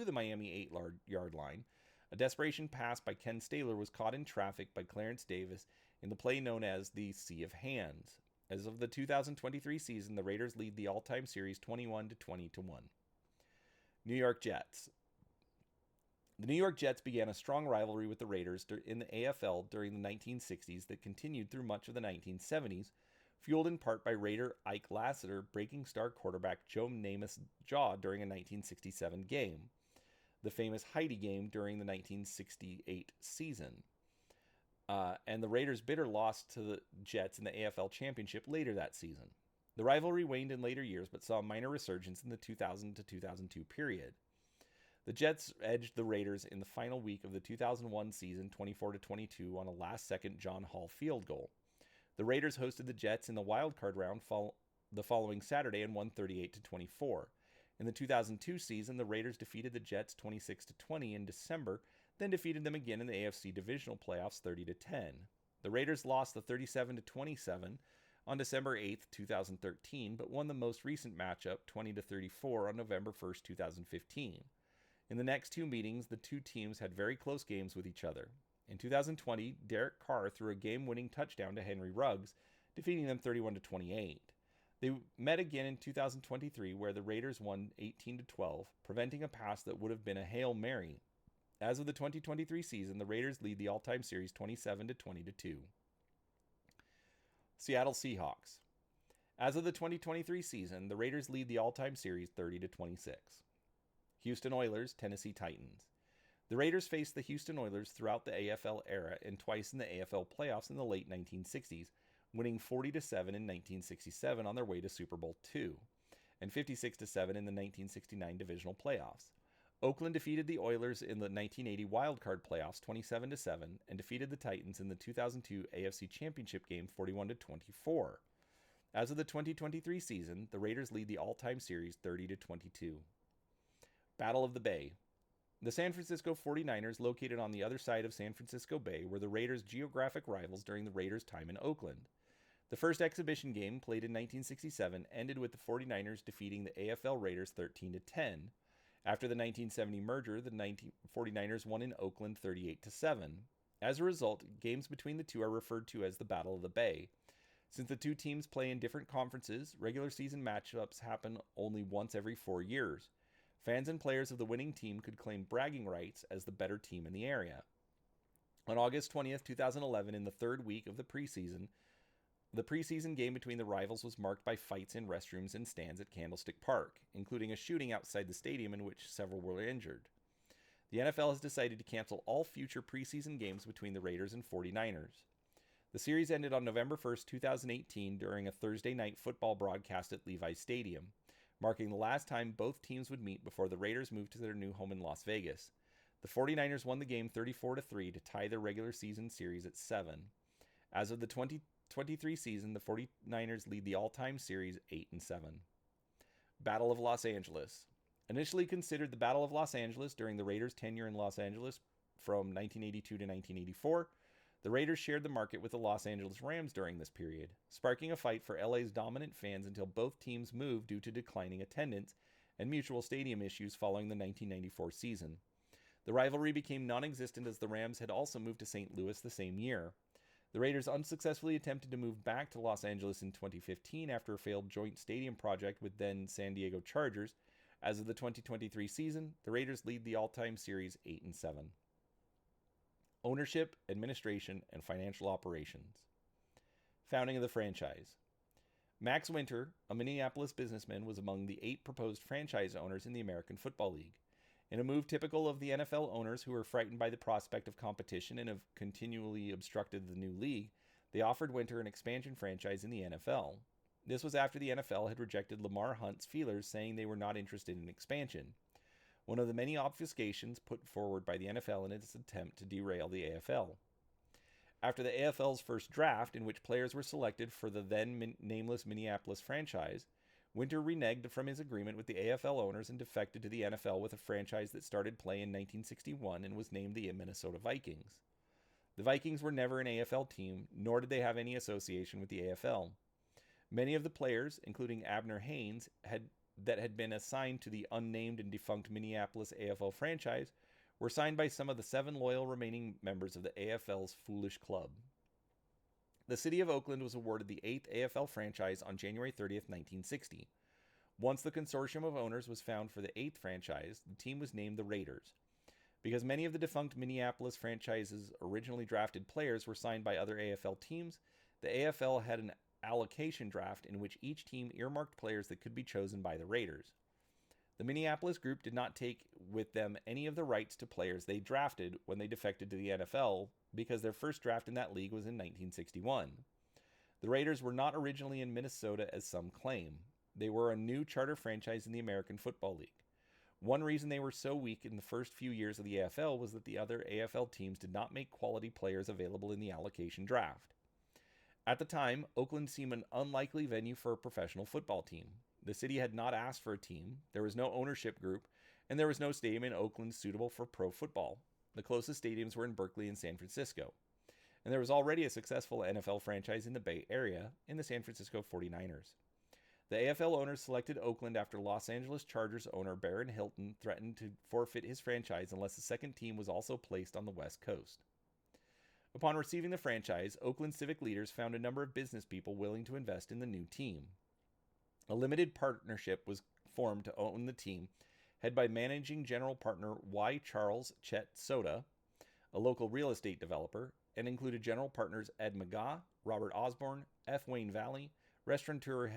the Miami 8-yard line. A desperation pass by Ken Staley was caught in traffic by Clarence Davis in the play known as the Sea of Hands. As of the 2023 season, the Raiders lead the all-time series 21-20-1. New York Jets. The New York Jets began a strong rivalry with the Raiders in the AFL during the 1960s that continued through much of the 1970s, fueled in part by Raider Ike Lassiter breaking star quarterback Joe Namath's jaw during a 1967 game, the famous Heidi game during the 1968 season. And the Raiders' bitter loss to the Jets in the AFL Championship later that season. The rivalry waned in later years, but saw a minor resurgence in the 2000 to 2002 period. The Jets edged the Raiders in the final week of the 2001 season 24-22 on a last-second John Hall field goal. The Raiders hosted the Jets in the wild card round the following Saturday and won 38-24. In the 2002 season, the Raiders defeated the Jets 26-20 in December, then defeated them again in the AFC Divisional Playoffs 30-10. The Raiders lost the 37-27 on December 8, 2013, but won the most recent matchup 20-34 on November 1, 2015. In the next two meetings, the two teams had very close games with each other. In 2020, Derek Carr threw a game-winning touchdown to Henry Ruggs, defeating them 31-28. They met again in 2023, where the Raiders won 18-12, preventing a pass that would have been a Hail Mary. As of the 2023 season, the Raiders lead the all-time series 27-20-2. Seattle Seahawks. As of the 2023 season, the Raiders lead the all-time series 30-26. Houston Oilers, Tennessee Titans. The Raiders faced the Houston Oilers throughout the AFL era and twice in the AFL playoffs in the late 1960s, winning 40-7 in 1967 on their way to Super Bowl II, and 56-7 in the 1969 divisional playoffs. Oakland defeated the Oilers in the 1980 wildcard playoffs 27-7 and defeated the Titans in the 2002 AFC Championship game 41-24. As of the 2023 season, the Raiders lead the all-time series 30-22. Battle of the Bay. The San Francisco 49ers, located on the other side of San Francisco Bay, were the Raiders' geographic rivals during the Raiders' time in Oakland. The first exhibition game, played in 1967, ended with the 49ers defeating the AFL Raiders 13-10. After the 1970 merger, the 49ers won in Oakland 38-7. As a result, games between the two are referred to as the Battle of the Bay. Since the two teams play in different conferences, regular season matchups happen only once every 4 years. Fans and players of the winning team could claim bragging rights as the better team in the area. On August 20th, 2011, in the third week of the preseason game between the rivals was marked by fights in restrooms and stands at Candlestick Park, including a shooting outside the stadium in which several were injured. The NFL has decided to cancel all future preseason games between the Raiders and 49ers. The series ended on November 1st, 2018 during a Thursday night football broadcast at Levi's Stadium, marking the last time both teams would meet before the Raiders moved to their new home in Las Vegas. The 49ers won the game 34-3 to tie their regular season series at 7. As of the 2023 season, the 49ers lead the all-time series 8-7. Battle of Los Angeles. Initially considered the Battle of Los Angeles during the Raiders' tenure in Los Angeles from 1982 to 1984, the Raiders shared the market with the Los Angeles Rams during this period, sparking a fight for LA's dominant fans until both teams moved due to declining attendance and mutual stadium issues following the 1994 season. The rivalry became non-existent as the Rams had also moved to St. Louis the same year. The Raiders unsuccessfully attempted to move back to Los Angeles in 2015 after a failed joint stadium project with then San Diego Chargers. As of the 2023 season, the Raiders lead the all-time series 8-7. Ownership, administration, and financial operations. Founding of the franchise. Max Winter, a Minneapolis businessman, was among the 8 proposed franchise owners in the American Football League. In a move typical of the NFL owners who were frightened by the prospect of competition and have continually obstructed the new league, they offered Winter an expansion franchise in the NFL. This was after the NFL had rejected Lamar Hunt's feelers, saying they were not interested in expansion, one of the many obfuscations put forward by the NFL in its attempt to derail the AFL. After the AFL's first draft, in which players were selected for the then nameless Minneapolis franchise, Winter reneged from his agreement with the AFL owners and defected to the NFL with a franchise that started play in 1961 and was named the Minnesota Vikings. The Vikings were never an AFL team, nor did they have any association with the AFL. Many of the players, including Abner Haynes, that had been assigned to the unnamed and defunct Minneapolis AFL franchise, were signed by some of the 7 loyal remaining members of the AFL's Foolish Club. The city of Oakland was awarded the 8th AFL franchise on January 30th, 1960. Once the consortium of owners was found for the 8th franchise, the team was named the Raiders. Because many of the defunct Minneapolis franchise's originally drafted players were signed by other AFL teams, the AFL had an allocation draft in which each team earmarked players that could be chosen by the Raiders. The Minneapolis group did not take with them any of the rights to players they drafted when they defected to the NFL, because their first draft in that league was in 1961. The Raiders were not originally in Minnesota as some claim. They were a new charter franchise in the American Football League. One reason they were so weak in the first few years of the AFL was that the other AFL teams did not make quality players available in the allocation draft. At the time, Oakland seemed an unlikely venue for a professional football team. The city had not asked for a team, there was no ownership group, and there was no stadium in Oakland suitable for pro football. The closest stadiums were in Berkeley and San Francisco. And there was already a successful NFL franchise in the Bay Area in the San Francisco 49ers. The AFL owners selected Oakland after Los Angeles Chargers owner Barron Hilton threatened to forfeit his franchise unless a second team was also placed on the West Coast. Upon receiving the franchise, Oakland civic leaders found a number of business people willing to invest in the new team. A limited partnership was formed to own the team, headed by managing general partner Y. Charles Chet Soda, a local real estate developer, and included general partners Ed McGaugh, Robert Osborne, F. Wayne Valley, restaurateur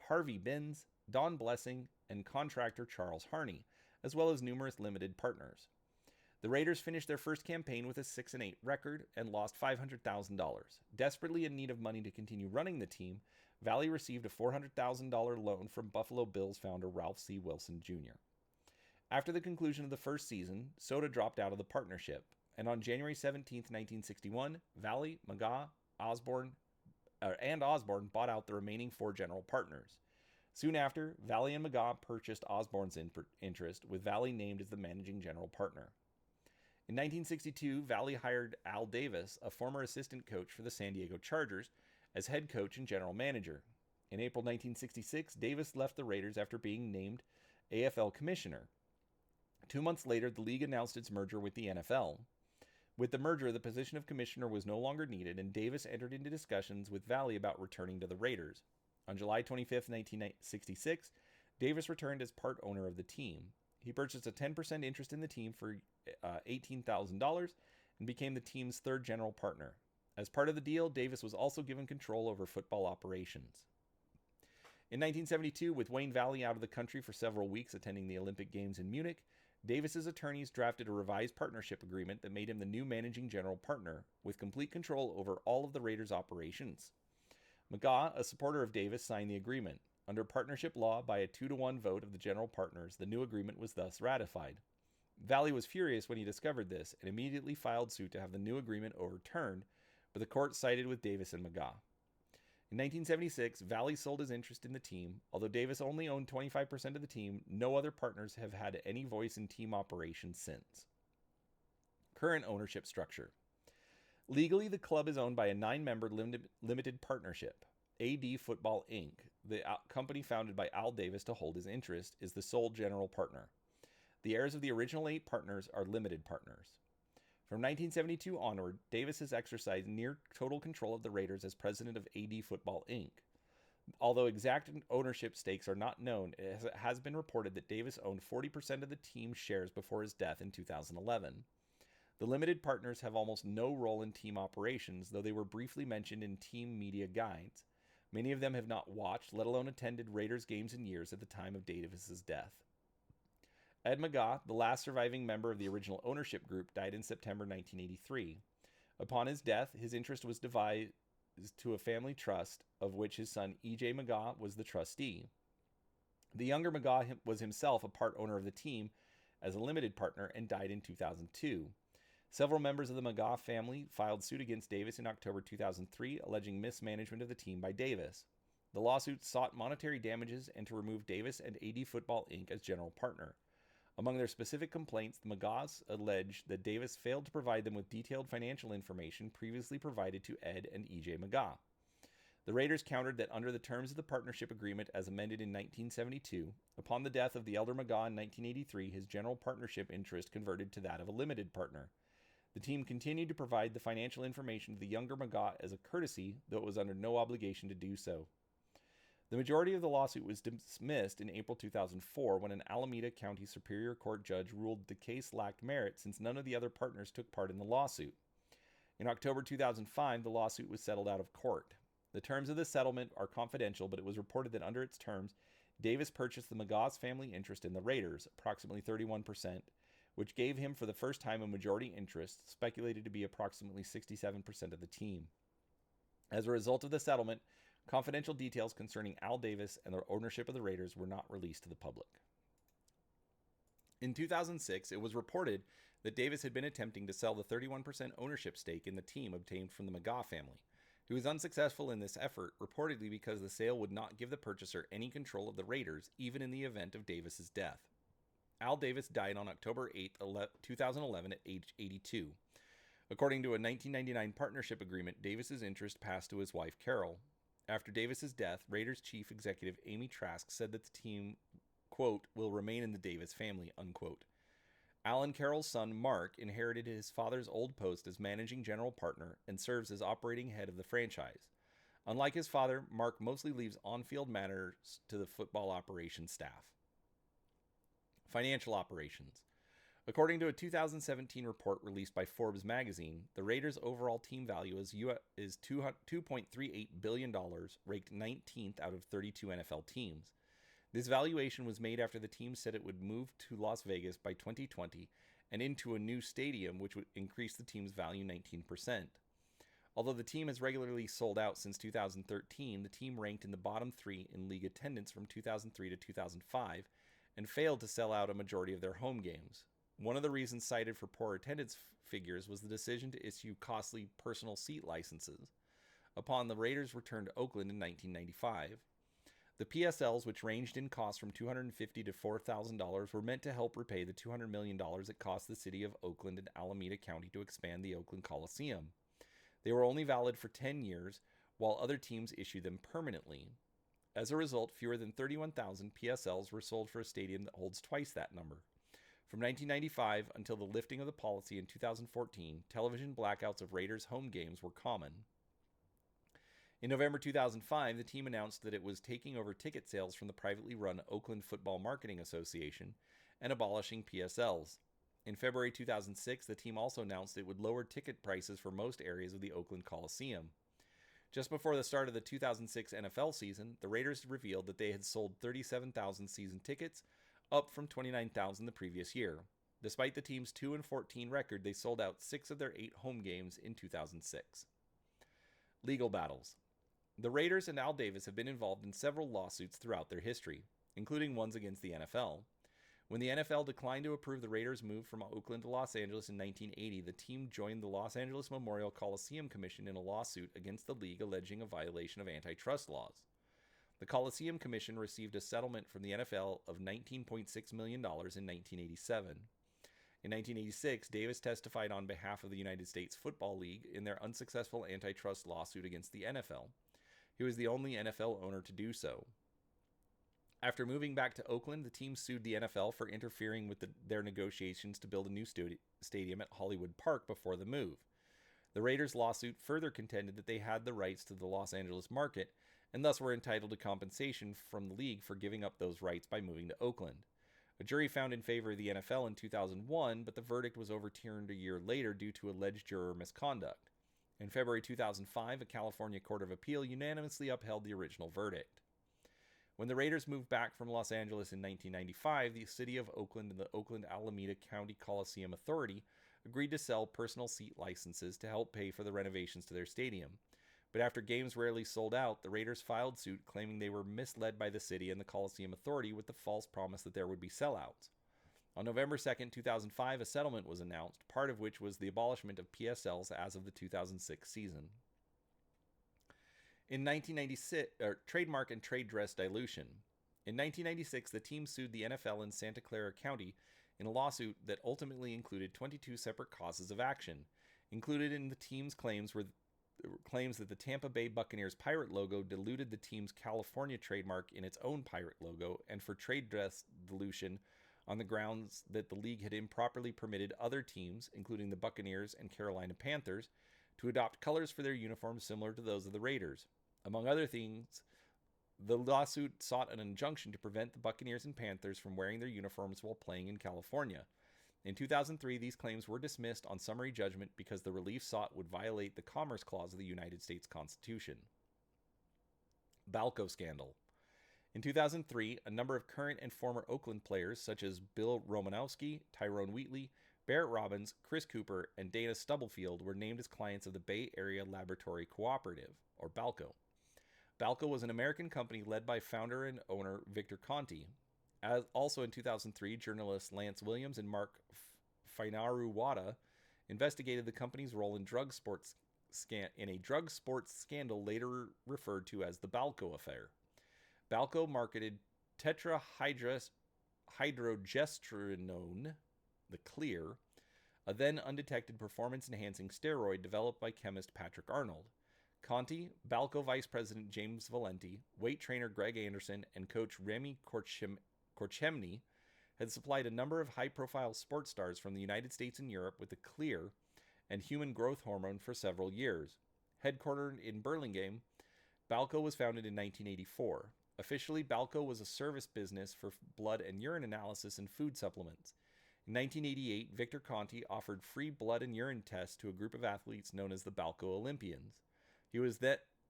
Harvey Binns, Don Blessing, and contractor Charles Harney, as well as numerous limited partners. The Raiders finished their first campaign with a 6-8 record and lost $500,000. Desperately in need of money to continue running the team, Valley received a $400,000 loan from Buffalo Bills founder Ralph C. Wilson Jr. After the conclusion of the first season, Soda dropped out of the partnership, and on January 17, 1961, Valley, McGaugh, Osborne bought out the remaining 4 general partners. Soon after, Valley and McGaugh purchased Osborne's interest, with Valley named as the managing general partner. In 1962, Valley hired Al Davis, a former assistant coach for the San Diego Chargers, as head coach and general manager. In April 1966, Davis left the Raiders after being named AFL commissioner. 2 months later, the league announced its merger with the NFL. With the merger, the position of commissioner was no longer needed, and Davis entered into discussions with Valley about returning to the Raiders. On July 25, 1966, Davis returned as part owner of the team. He purchased a 10% interest in the team for $18,000 and became the team's third general partner. As part of the deal, Davis was also given control over football operations. In 1972, with Wayne Valley out of the country for several weeks attending the Olympic Games in Munich, Davis's attorneys drafted a revised partnership agreement that made him the new managing general partner, with complete control over all of the Raiders' operations. McGaugh, a supporter of Davis, signed the agreement. Under partnership law, by a 2-1 vote of the general partners, the new agreement was thus ratified. Valley was furious when he discovered this and immediately filed suit to have the new agreement overturned, but the court sided with Davis and McGaugh. In 1976, Valley sold his interest in the team. Although Davis only owned 25% of the team, no other partners have had any voice in team operations since. Current ownership structure. Legally, the club is owned by a 9-member limited partnership. AD Football Inc., the company founded by Al Davis to hold his interest, is the sole general partner. The heirs of the original 8 partners are limited partners. From 1972 onward, Davis has exercised near total control of the Raiders as president of AD Football Inc. Although exact ownership stakes are not known, it has been reported that Davis owned 40% of the team's shares before his death in 2011. The limited partners have almost no role in team operations, though they were briefly mentioned in team media guides. Many of them have not watched, let alone attended Raiders games in years at the time of Davis's death. Ed McGaugh, the last surviving member of the original ownership group, died in September 1983. Upon his death, his interest was divided to a family trust, of which his son E.J. McGaugh was the trustee. The younger McGaugh was himself a part owner of the team as a limited partner and died in 2002. Several members of the McGaugh family filed suit against Davis in October 2003, alleging mismanagement of the team by Davis. The lawsuit sought monetary damages and to remove Davis and AD Football Inc. as general partner. Among their specific complaints, the McGaughs alleged that Davis failed to provide them with detailed financial information previously provided to Ed and E.J. McGaugh. The Raiders countered that under the terms of the partnership agreement as amended in 1972, upon the death of the elder McGaugh in 1983, his general partnership interest converted to that of a limited partner. The team continued to provide the financial information to the younger McGaugh as a courtesy, though it was under no obligation to do so. The majority of the lawsuit was dismissed in April 2004 when an Alameda County Superior Court judge ruled the case lacked merit since none of the other partners took part in the lawsuit. In October 2005, the lawsuit was settled out of court. The terms of the settlement are confidential, but it was reported that under its terms, Davis purchased the McGaugh's family interest in the Raiders, approximately 31%, which gave him for the first time a majority interest, speculated to be approximately 67% of the team. As a result of the settlement, confidential details concerning Al Davis and the ownership of the Raiders were not released to the public. In 2006, it was reported that Davis had been attempting to sell the 31% ownership stake in the team obtained from the McGaugh family. He was unsuccessful in this effort, reportedly because the sale would not give the purchaser any control of the Raiders, even in the event of Davis's death. Al Davis died on October 8, 2011 at age 82. According to a 1999 partnership agreement, Davis's interest passed to his wife Carol. After Davis's death, Raiders chief executive Amy Trask said that the team, quote, will remain in the Davis family, unquote. Alan Carroll's son, Mark, inherited his father's old post as managing general partner and serves as operating head of the franchise. Unlike his father, Mark mostly leaves on-field matters to the football operations staff. Financial operations. According to a 2017 report released by Forbes magazine, the Raiders' overall team value is $2.38 billion, ranked 19th out of 32 NFL teams. This valuation was made after the team said it would move to Las Vegas by 2020 and into a new stadium, which would increase the team's value 19%. Although the team has regularly sold out since 2013, the team ranked in the bottom 3 in league attendance from 2003 to 2005 and failed to sell out a majority of their home games. One of the reasons cited for poor attendance figures was the decision to issue costly personal seat licenses upon the Raiders' return to Oakland in 1995. The PSLs, which ranged in cost from $250 to $4,000, were meant to help repay the $200 million it cost the city of Oakland and Alameda County to expand the Oakland Coliseum. They were only valid for 10 years, while other teams issued them permanently. As a result, fewer than 31,000 PSLs were sold for a stadium that holds twice that number. From 1995 until the lifting of the policy in 2014, television blackouts of Raiders home games were common. In November 2005, the team announced that it was taking over ticket sales from the privately run Oakland Football Marketing Association and abolishing PSLs. In February 2006, the team also announced it would lower ticket prices for most areas of the Oakland Coliseum. Just before the start of the 2006 NFL season, the Raiders revealed that they had sold 37,000 season tickets, up from 29,000 the previous year. Despite the team's 2-14 record, they sold out 6 of their 8 home games in 2006. Legal battles. The Raiders and Al Davis have been involved in several lawsuits throughout their history, including ones against the NFL. When the NFL declined to approve the Raiders' move from Oakland to Los Angeles in 1980, the team joined the Los Angeles Memorial Coliseum Commission in a lawsuit against the league alleging a violation of antitrust laws. The Coliseum Commission received a settlement from the NFL of $19.6 million in 1987. In 1986, Davis testified on behalf of the United States Football League in their unsuccessful antitrust lawsuit against the NFL. He was the only NFL owner to do so. After moving back to Oakland, the team sued the NFL for interfering with their negotiations to build a new stadium at Hollywood Park before the move. The Raiders' lawsuit further contended that they had the rights to the Los Angeles market and thus were entitled to compensation from the league for giving up those rights by moving to Oakland. A jury found in favor of the NFL in 2001, but the verdict was overturned a year later due to alleged juror misconduct. In February 2005, a California Court of Appeal unanimously upheld the original verdict. When the Raiders moved back from Los Angeles in 1995, the city of Oakland and the Oakland Alameda County Coliseum Authority agreed to sell personal seat licenses to help pay for the renovations to their stadium. But after games rarely sold out, the Raiders filed suit claiming they were misled by the city and the Coliseum Authority with the false promise that there would be sellouts. On November 2, 2005, a settlement was announced, part of which was the abolishment of PSLs as of the 2006 season. In 1996, trademark and trade dress dilution. In 1996, the team sued the NFL in Santa Clara County in a lawsuit that ultimately included 22 separate causes of action. Included in the team's claims were claims that the Tampa Bay Buccaneers pirate logo diluted the team's California trademark in its own pirate logo, and for trade dress dilution on the grounds that the league had improperly permitted other teams, including the Buccaneers and Carolina Panthers, to adopt colors for their uniforms similar to those of the Raiders. Among other things, the lawsuit sought an injunction to prevent the Buccaneers and Panthers from wearing their uniforms while playing in California. In 2003, these claims were dismissed on summary judgment because the relief sought would violate the Commerce Clause of the United States Constitution. Balco scandal. In 2003, a number of current and former Oakland players such as Bill Romanowski, Tyrone Wheatley, Barrett Robbins, Chris Cooper, and Dana Stubblefield were named as clients of the Bay Area Laboratory Cooperative, or Balco. Balco was an American company led by founder and owner Victor Conti. Also in 2003, journalists Lance Williams and Mark Finaruwada investigated the company's role in a drug sports scandal later referred to as the Balco Affair. Balco marketed tetrahydrogestrinone, the Clear, a then undetected performance-enhancing steroid developed by chemist Patrick Arnold. Conti, Balco Vice President James Valenti, weight trainer Greg Anderson, and coach Remy Korchemny had supplied a number of high-profile sports stars from the United States and Europe with a clear and human growth hormone for several years. Headquartered in Burlingame, Balco was founded in 1984. Officially, Balco was a service business for blood and urine analysis and food supplements. In 1988, Victor Conti offered free blood and urine tests to a group of athletes known as the Balco Olympians.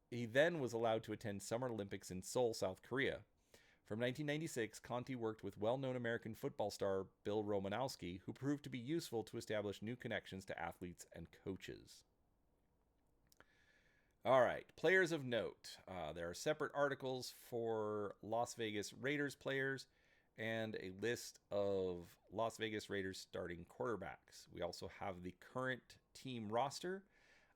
He then was allowed to attend Summer Olympics in Seoul, South Korea. From 1996, Conti worked with well-known American football star Bill Romanowski, who proved to be useful to establish new connections to athletes and coaches. All right, players of note. There are separate articles for Las Vegas Raiders players and a list of Las Vegas Raiders starting quarterbacks. We also have the current team roster.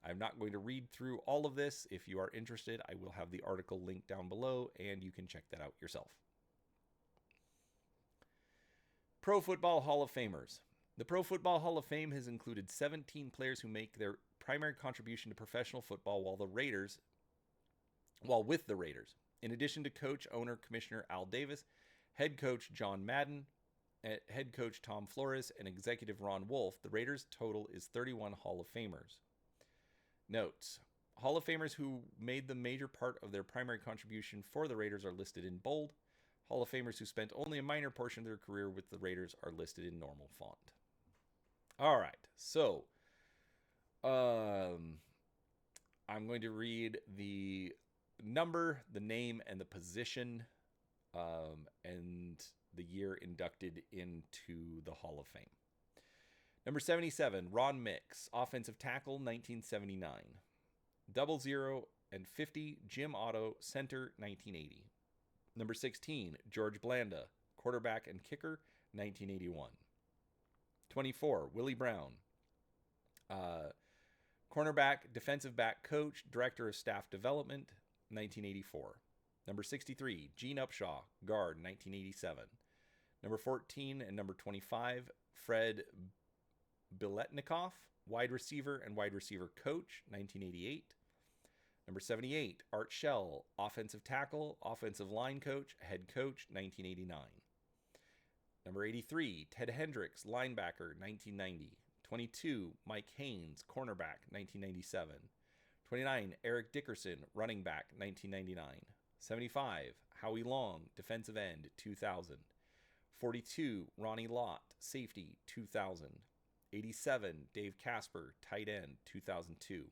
I'm not going to read through all of this. If you are interested, I will have the article linked down below, and you can check that out yourself. Pro Football Hall of Famers. The Pro Football Hall of Fame has included 17 players who make their primary contribution to professional football while with the Raiders. In addition to coach, owner, commissioner Al Davis, head coach John Madden, head coach Tom Flores, and executive Ron Wolf, the Raiders' total is 31 Hall of Famers. Notes. Hall of Famers who made the major part of their primary contribution for the Raiders are listed in bold. Hall of Famers who spent only a minor portion of their career with the Raiders are listed in normal font. All right, so I'm going to read the number, the name, and the position, and the year inducted into the Hall of Fame. Number 77, Ron Mix, offensive tackle, 1979. 00 and 50, Jim Otto, center, 1980. Number 16, George Blanda, quarterback and kicker, 1981. 24, Willie Brown, cornerback, defensive back coach, director of staff development, 1984. Number 63, Gene Upshaw, guard, 1987. Number 14 and number 25, Fred Biletnikoff, wide receiver and wide receiver coach, 1988. Number 78, Art Shell, offensive tackle, offensive line coach, head coach, 1989. Number 83, Ted Hendricks, linebacker, 1990. 22, Mike Haynes, cornerback, 1997. 29, Eric Dickerson, running back, 1999. 75, Howie Long, defensive end, 2000. 42, Ronnie Lott, safety, 2000. 87, Dave Casper, tight end, 2002.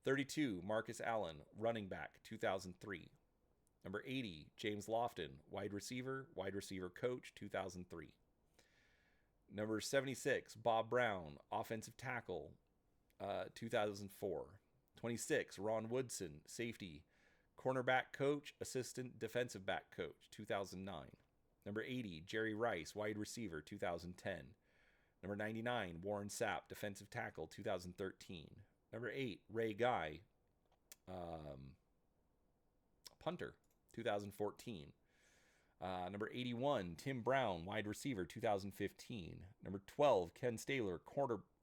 32, Marcus Allen, running back, 2003. Number 80, James Lofton, wide receiver coach, 2003. Number 76, Bob Brown, offensive tackle, 2004. 26, Ron Woodson, safety, cornerback coach, assistant defensive back coach, 2009. Number 80, Jerry Rice, wide receiver, 2010. Number 99, Warren Sapp, defensive tackle, 2013. Number 8, Ray Guy, punter, 2014. Number 81, Tim Brown, wide receiver, 2015. Number 12, Ken Staler,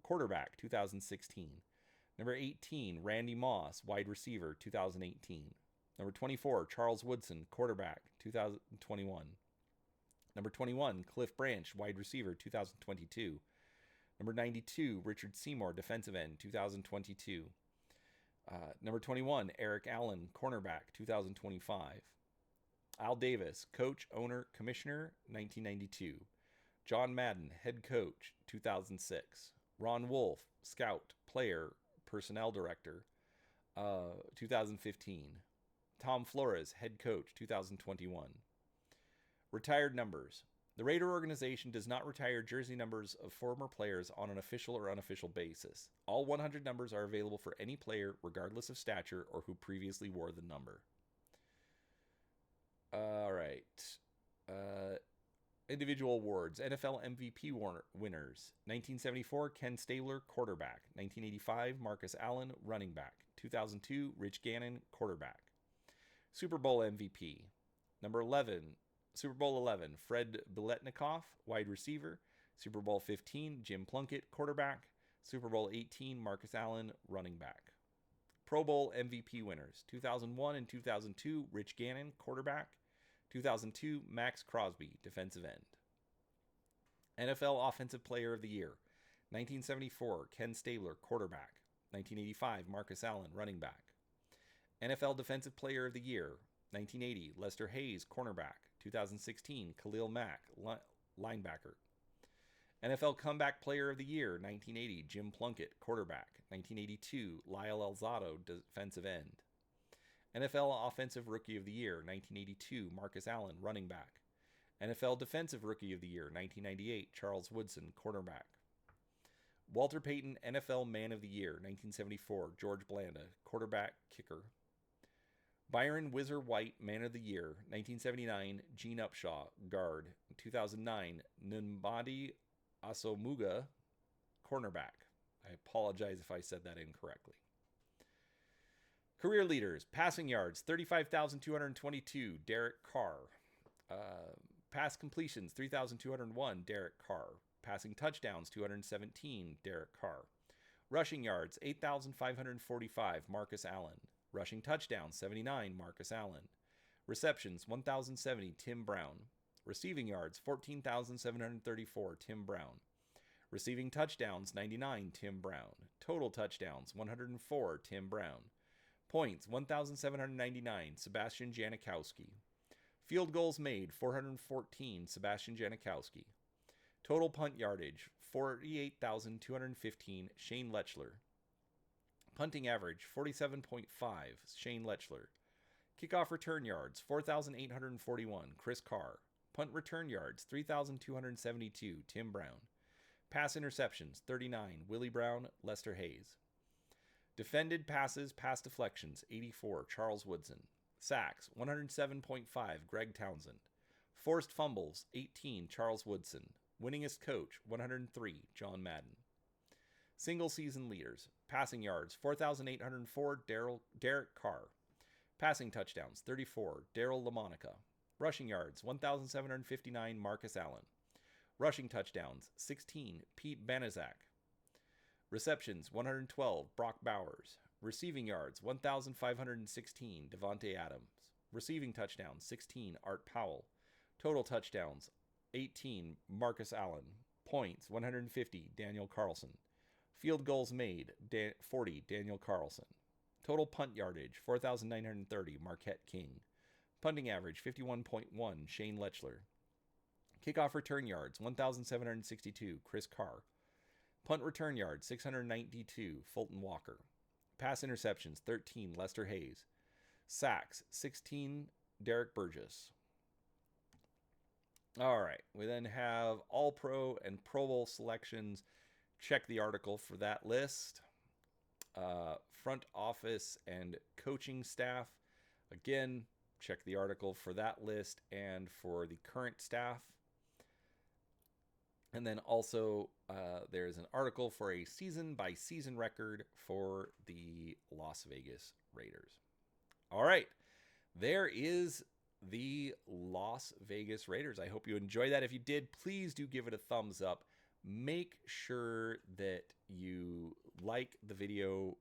quarterback, 2016. Number 18, Randy Moss, wide receiver, 2018. Number 24, Charles Woodson, quarterback, 2021. Number 21, Cliff Branch, wide receiver, 2022. Number 92, Richard Seymour, defensive end, 2022. Number 21, Eric Allen, cornerback, 2025. Al Davis, coach, owner, commissioner, 1992. John Madden, head coach, 2006. Ron Wolf, scout, player, personnel director, 2015. Tom Flores, head coach, 2021. Retired numbers. The Raider organization does not retire jersey numbers of former players on an official or unofficial basis. All 100 numbers are available for any player, regardless of stature or who previously wore the number. All right. Individual awards. NFL MVP winners. 1974, Ken Stabler, quarterback. 1985, Marcus Allen, running back. 2002, Rich Gannon, quarterback. Super Bowl MVP. Super Bowl 11, Fred Biletnikoff, wide receiver. Super Bowl 15, Jim Plunkett, quarterback. Super Bowl 18, Marcus Allen, running back. Pro Bowl MVP winners. 2001 and 2002, Rich Gannon, quarterback. 2002, Max Crosby, defensive end. NFL Offensive Player of the Year. 1974, Ken Stabler, quarterback. 1985, Marcus Allen, running back. NFL Defensive Player of the Year. 1980, Lester Hayes, cornerback. 2016, Khalil Mack, linebacker. NFL Comeback Player of the Year, 1980, Jim Plunkett, quarterback. 1982, Lyle Alzado, defensive end. NFL Offensive Rookie of the Year, 1982, Marcus Allen, running back. NFL Defensive Rookie of the Year, 1998, Charles Woodson, cornerback. Walter Payton NFL Man of the Year, 1974, George Blanda, quarterback, kicker. Byron Whizzer White Man of the Year, 1979, Gene Upshaw, guard. 2009, Nmbadi Asomuga, cornerback. I apologize if I said that incorrectly. Career leaders, passing yards, 35,222, Derek Carr. Pass completions, 3,201, Derek Carr. Passing touchdowns, 217, Derek Carr. Rushing yards, 8,545, Marcus Allen. Rushing touchdowns, 79, Marcus Allen. Receptions, 1,070, Tim Brown. Receiving yards, 14,734, Tim Brown. Receiving touchdowns, 99, Tim Brown. Total touchdowns, 104, Tim Brown. Points, 1,799, Sebastian Janikowski. Field goals made, 414, Sebastian Janikowski. Total punt yardage, 48,215, Shane Lechler. Punting average, 47.5, Shane Lechler. Kickoff return yards, 4,841, Chris Carr. Punt return yards, 3,272, Tim Brown. Pass interceptions, 39, Willie Brown, Lester Hayes. Defended passes, pass deflections, 84, Charles Woodson. Sacks, 107.5, Greg Townsend. Forced fumbles, 18, Charles Woodson. Winningest coach, 103, John Madden. Single season leaders, passing yards, 4,804, Derek Carr. Passing touchdowns, 34, Daryl LaMonica. Rushing yards, 1,759, Marcus Allen. Rushing touchdowns, 16, Pete Banaszak. Receptions, 112, Brock Bowers. Receiving yards, 1,516, Devontae Adams. Receiving touchdowns, 16, Art Powell. Total touchdowns, 18, Marcus Allen. Points, 150, Daniel Carlson. Field goals made, 40, Daniel Carlson. Total punt yardage, 4,930, Marquette King. Punting average, 51.1, Shane Lechler. Kickoff return yards, 1,762, Chris Carr. Punt return yards, 692, Fulton Walker. Pass interceptions, 13, Lester Hayes. Sacks, 16, Derek Burgess. All right, we then have All-Pro and Pro Bowl selections. Check the article for that list. Front office and coaching staff. Again, check the article for that list and for the current staff. And then also there's an article for a season-by-season record for the Las Vegas Raiders. All right, there is the Las Vegas Raiders. I hope you enjoyed that. If you did, please do give it a thumbs up. Make sure that you like the video.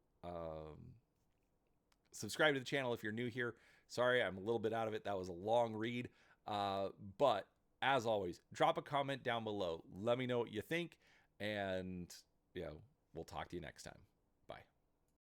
Subscribe to the channel if you're new here. Sorry, I'm a little bit out of it. That was a long read. But as always, drop a comment down below. Let me know what you think. And, we'll talk to you next time.